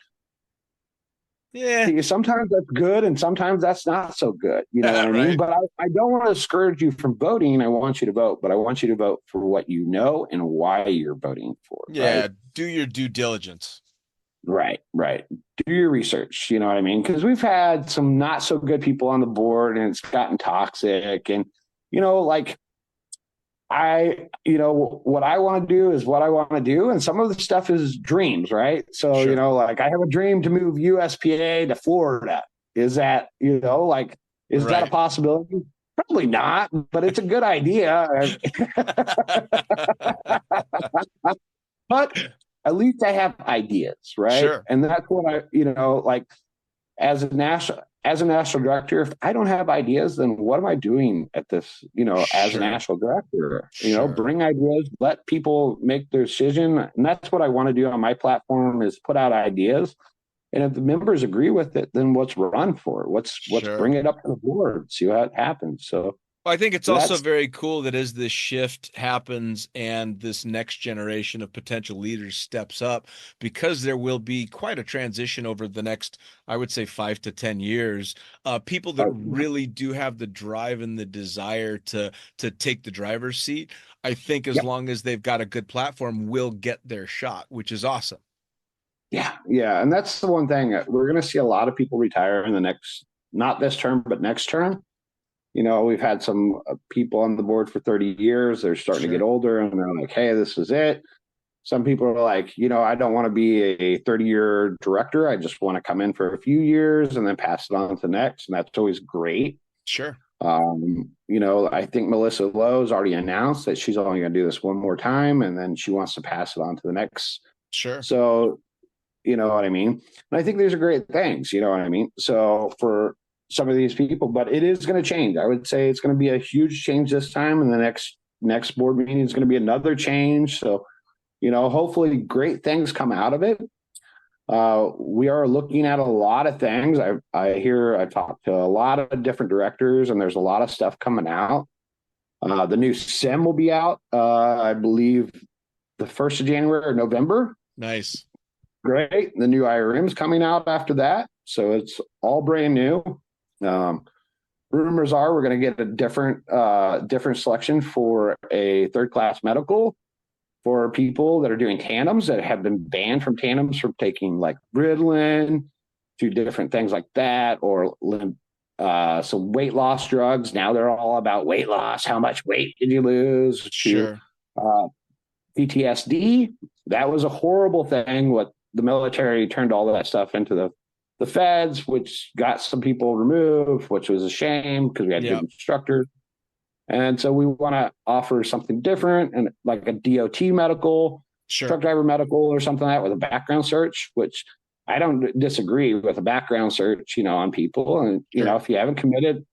Yeah. Sometimes that's good and sometimes that's not so good. You know what I mean? Right. But I don't want to discourage you from voting. I want you to vote, but I want you to vote for what you know and why you're voting for. Yeah. Right? Do your due diligence. Right. Do your research. You know what I mean? Because we've had some not so good people on the board, and it's gotten toxic. And, like, what I want to do is what I want to do. And some of the stuff is dreams, right? So, Sure. like I have a dream to move USPA to Florida. Is that, is that a possibility? Probably not, but it's a good idea. But at least I have ideas, right? Sure. And that's what I, like as a national director, if I don't have ideas, then what am I doing at this, as a national director? Bring ideas, let people make their decision. And that's what I want to do on my platform, is put out ideas. And if the members agree with it, then let's run for it. Let's bring it up to the board, see what happens. So well, I think it's also very cool that as this shift happens and this next generation of potential leaders steps up, because there will be quite a transition over the next, I would say, 5 to 10 years. People that really do have the drive and the desire to take the driver's seat, I think as long as they've got a good platform, will get their shot, which is awesome. Yeah. And that's the one thing. We're going to see a lot of people retire in the next, not this term, but next term. We've had some people on the board for 30 years. They're starting to get older, and they're like, hey, this is it. Some people are like, I don't want to be a 30-year director. I just want to come in for a few years and then pass it on to the next. And that's always great. Sure. I think Melissa Lowe's already announced that she's only going to do this one more time, and then she wants to pass it on to the next. Sure. So, you know what I mean? And I think these are great things, you know what I mean? So for some of these people, but it is going to change. I would say it's going to be a huge change this time, and the next board meeting is going to be another change. So, hopefully great things come out of it. We are looking at a lot of things. I talked to a lot of different directors, and there's a lot of stuff coming out. The new SIM will be out, I believe, the 1st of January or November. Nice. Great. The new IRM's coming out after that. So it's all brand new. Rumors are we're going to get a different selection for a 3rd class medical for people that are doing tandems, that have been banned from tandems, from taking like Ritalin to different things like that, or some weight loss drugs. Now they're all about weight loss. How much weight did you lose? Sure. PTSD. That was a horrible thing. What the military turned all of that stuff into the feds, which got some people removed, which was a shame because we had good instructors. And so we want to offer something different, and like a DOT medical, truck driver medical, or something like that with a background search, which I don't disagree with a background search, on people. And, if you haven't committed,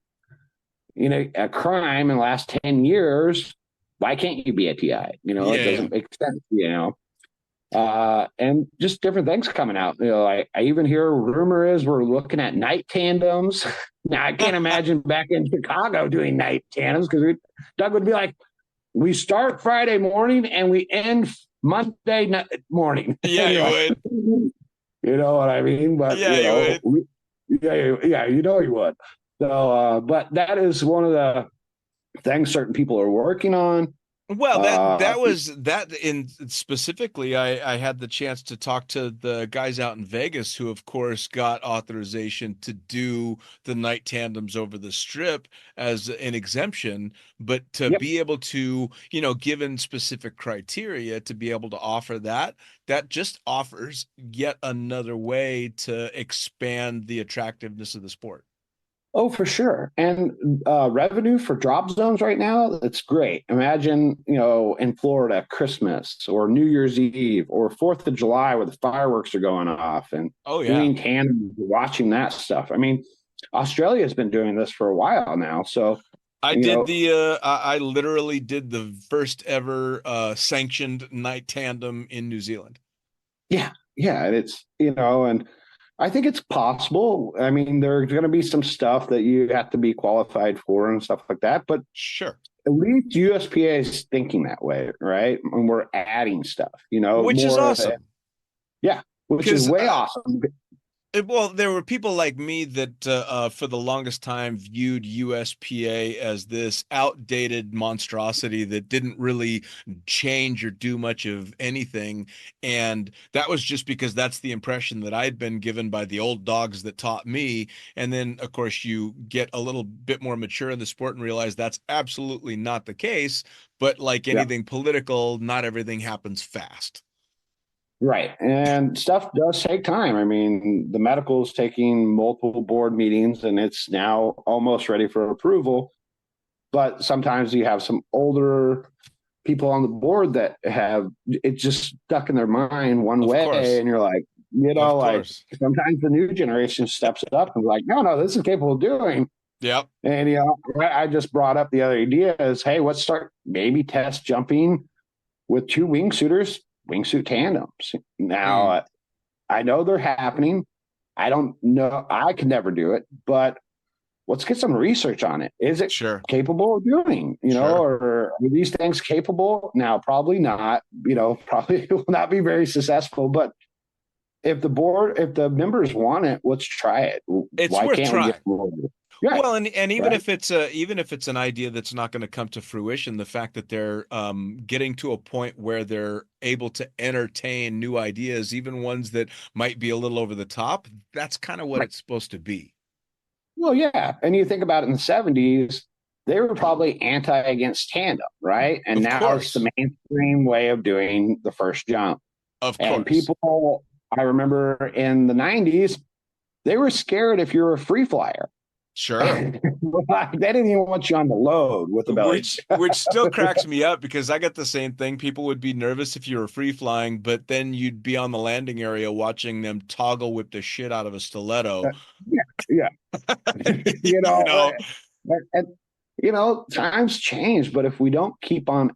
a crime in the last 10 years, why can't you be a TI? It doesn't make sense, and just different things coming out. I even hear rumor is we're looking at night tandems. Now I can't imagine back in Chicago doing night tandems, because Doug would be like, we start Friday morning and we end Monday morning. Yeah, you would. You know what I mean? But you would. You would. So, but that is one of the things certain people are working on. Well, that was that in specifically, I had the chance to talk to the guys out in Vegas who, of course, got authorization to do the night tandems over the strip as an exemption, but to be able to, given specific criteria, to be able to offer that just offers yet another way to expand the attractiveness of the sport. Oh, for sure. And revenue for drop zones right now, it's great. Imagine, in Florida, Christmas or New Year's Eve or 4th of July where the fireworks are going off, and doing tandem, watching that stuff. I mean, Australia has been doing this for a while now. So I literally did the first ever sanctioned night tandem in New Zealand. Yeah. Yeah. And it's, and I think it's possible. I mean, there's going to be some stuff that you have to be qualified for and stuff like that. But sure, at least USPA is thinking that way, right? And we're adding stuff, which is awesome. Which is way awesome. Well, there were people like me that for the longest time viewed USPA as this outdated monstrosity that didn't really change or do much of anything. And that was just because that's the impression that I'd been given by the old dogs that taught me. And then, of course, you get a little bit more mature in the sport and realize that's absolutely not the case. But like anything political, not everything happens fast. Right. And stuff does take time. I mean, the medical is taking multiple board meetings and it's now almost ready for approval. But sometimes you have some older people on the board that have it just stuck in their mind one way. And you're like, sometimes the new generation steps up and like, no, this is capable of doing. Yep. And, I just brought up the other idea is, hey, let's start maybe test jumping with 2 wingsuiters. Wingsuit tandems. Now, I know they're happening. I don't know. I could never do it, but let's get some research on it. Is it capable of doing, or are these things capable? Now, probably not, probably will not be very successful, but if the members want it, let's try it. It's worth trying. Right. Well, and even if it's an idea that's not going to come to fruition, the fact that they're getting to a point where they're able to entertain new ideas, even ones that might be a little over the top, that's kind of what it's supposed to be. Well, yeah. And you think about it, in the 70s, they were probably against tandem, right? And now it's the mainstream way of doing the first jump. Of course. And people, I remember in the 90s, they were scared if you're a free flyer. Sure. They didn't even want you on the load with the belly. Which still cracks me up, because I got the same thing. People would be nervous if you were free flying, but then you'd be on the landing area watching them toggle whip the shit out of a stiletto. Yeah. Times change, but if we don't keep on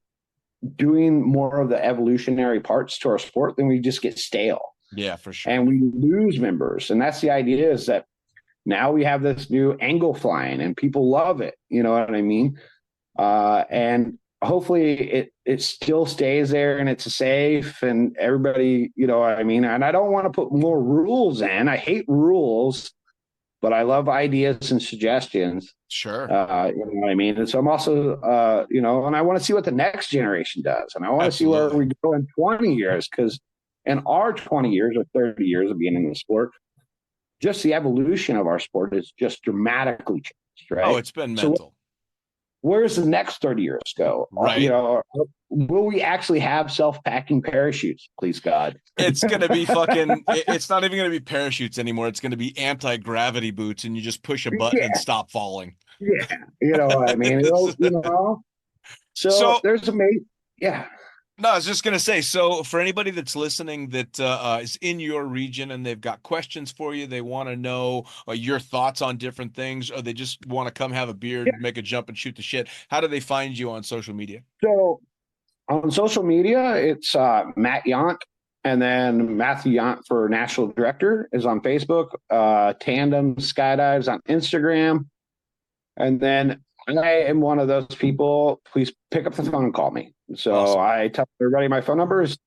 doing more of the evolutionary parts to our sport, then we just get stale. Yeah, for sure. And we lose members. And that's the idea, is that now we have this new angle flying and people love it. You know what I mean? And hopefully it still stays there and it's safe and everybody, you know what I mean? And I don't want to put more rules in. I hate rules, but I love ideas and suggestions. Sure. You know what I mean? And so I'm also, and I want to see what the next generation does. And I want to see where we go in 20 years, because in our 20 years or 30 years of being in the sport, just the evolution of our sport is just dramatically changed, right? Oh, it's been mental. where's the next 30 years go? Right. You know, will we actually have self-packing parachutes? Please God. It's going to be fucking, it's not even going to be parachutes anymore. It's going to be anti-gravity boots, and you just push a button and stop falling. Yeah. You know what I mean? You know, so there's yeah. No, I was just going to say, so for anybody that's listening that is in your region and they've got questions for you, they want to know your thoughts on different things, or they just want to come have a beer, make a jump and shoot the shit, how do they find you on social media? So on social media, it's Matt Yount, and then Matthew Yount for National Director is on Facebook, Tandem Skydives on Instagram. And then I am one of those people. Please pick up the phone and call me. So awesome. I tell everybody my phone number is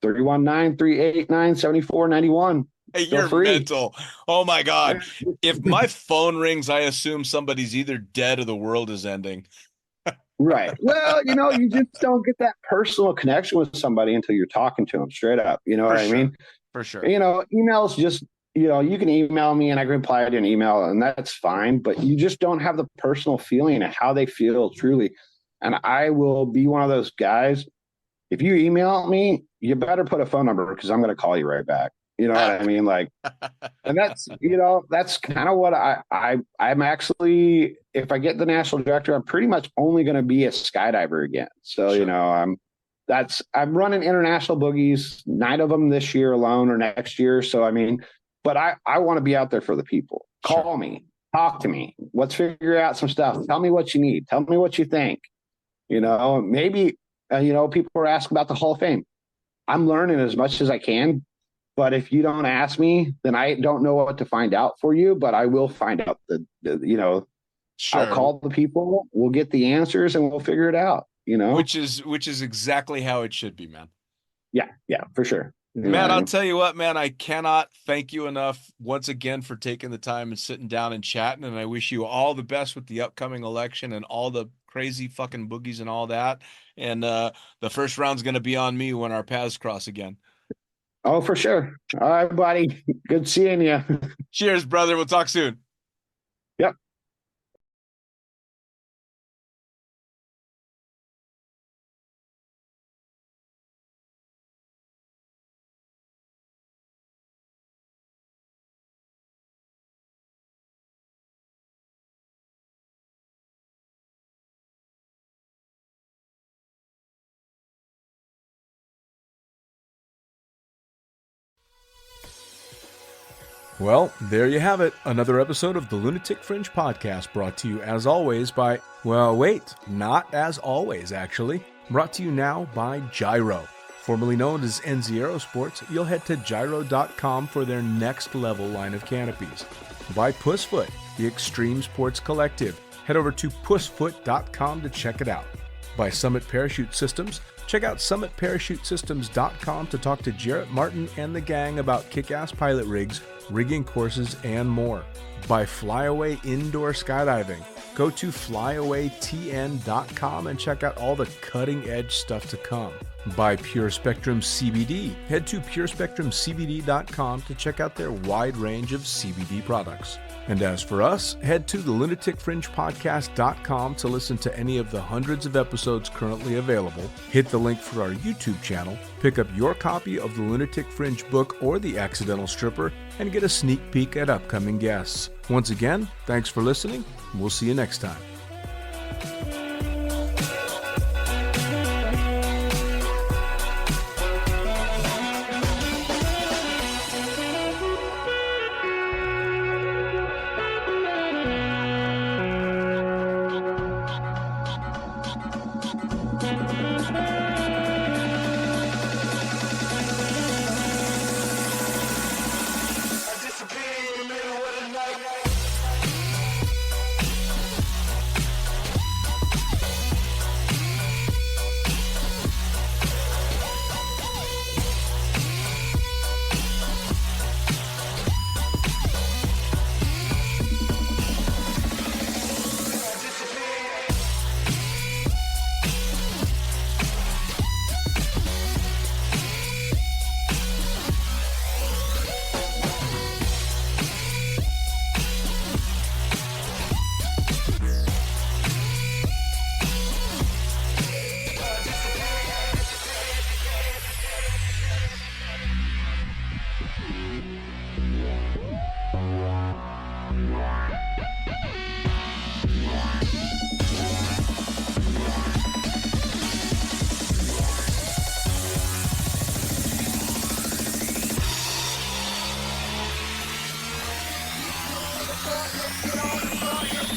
319-389-7491. Hey, you're mental. Oh my God. If my phone rings, I assume somebody's either dead or the world is ending. Right. Well, you know, you just don't get that personal connection with somebody until you're talking to them straight up. You know what I mean? For sure. You know, emails just, you know, you can email me and I can reply to an email and that's fine, but you just don't have the personal feeling of how they feel truly. And I will be one of those guys. If you email me, you better put a phone number because I'm going to call you right back. You know what I mean? Like, and that's, you know, that's kind of what I'm actually, if I get the national director, I'm pretty much only going to be a skydiver again. So, sure. You know, I'm running international boogies, 9 of them this year alone or next year. So, I mean, but I want to be out there for the people. Call me, talk to me. Let's figure out some stuff. Tell me what you need. Tell me what you think. You know, maybe, you know, people are asking about the Hall of Fame. I'm learning as much as I can, but if you don't ask me, then I don't know what to find out for you, but I will find out you know, I'll call the people, we'll get the answers and we'll figure it out, you know, which is exactly how it should be, man. Yeah, for sure. Man, I'll tell you what, man, I cannot thank you enough once again for taking the time and sitting down and chatting. And I wish you all the best with the upcoming election and all the crazy fucking boogies and all that. And the first round's going to be on me when our paths cross again. Oh, for sure. All right, buddy. Good seeing you. Cheers, brother. We'll talk soon. Yep. Well, there you have it. Another episode of the Lunatic Fringe podcast brought to you as always by, well, wait, not as always, actually. Brought to you now by Gyro. Formerly known as NZ Aerosports, you'll head to gyro.com for their next level line of canopies. By Pussfoot, the Extreme Sports Collective. Head over to pussfoot.com to check it out. By Summit Parachute Systems, check out summitparachutesystems.com to talk to Jarrett Martin and the gang about kick-ass pilot rigs, rigging courses, and more. By Flyaway Indoor Skydiving, go to flyawaytn.com and check out all the cutting-edge stuff to come. By Pure Spectrum CBD, head to purespectrumcbd.com to check out their wide range of CBD products. And as for us, head to the lunaticfringepodcast.com to listen to any of the hundreds of episodes currently available, hit the link for our YouTube channel, pick up your copy of the Lunatic Fringe book or The Accidental Stripper, and get a sneak peek at upcoming guests. Once again, thanks for listening. We'll see you next time.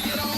Get on,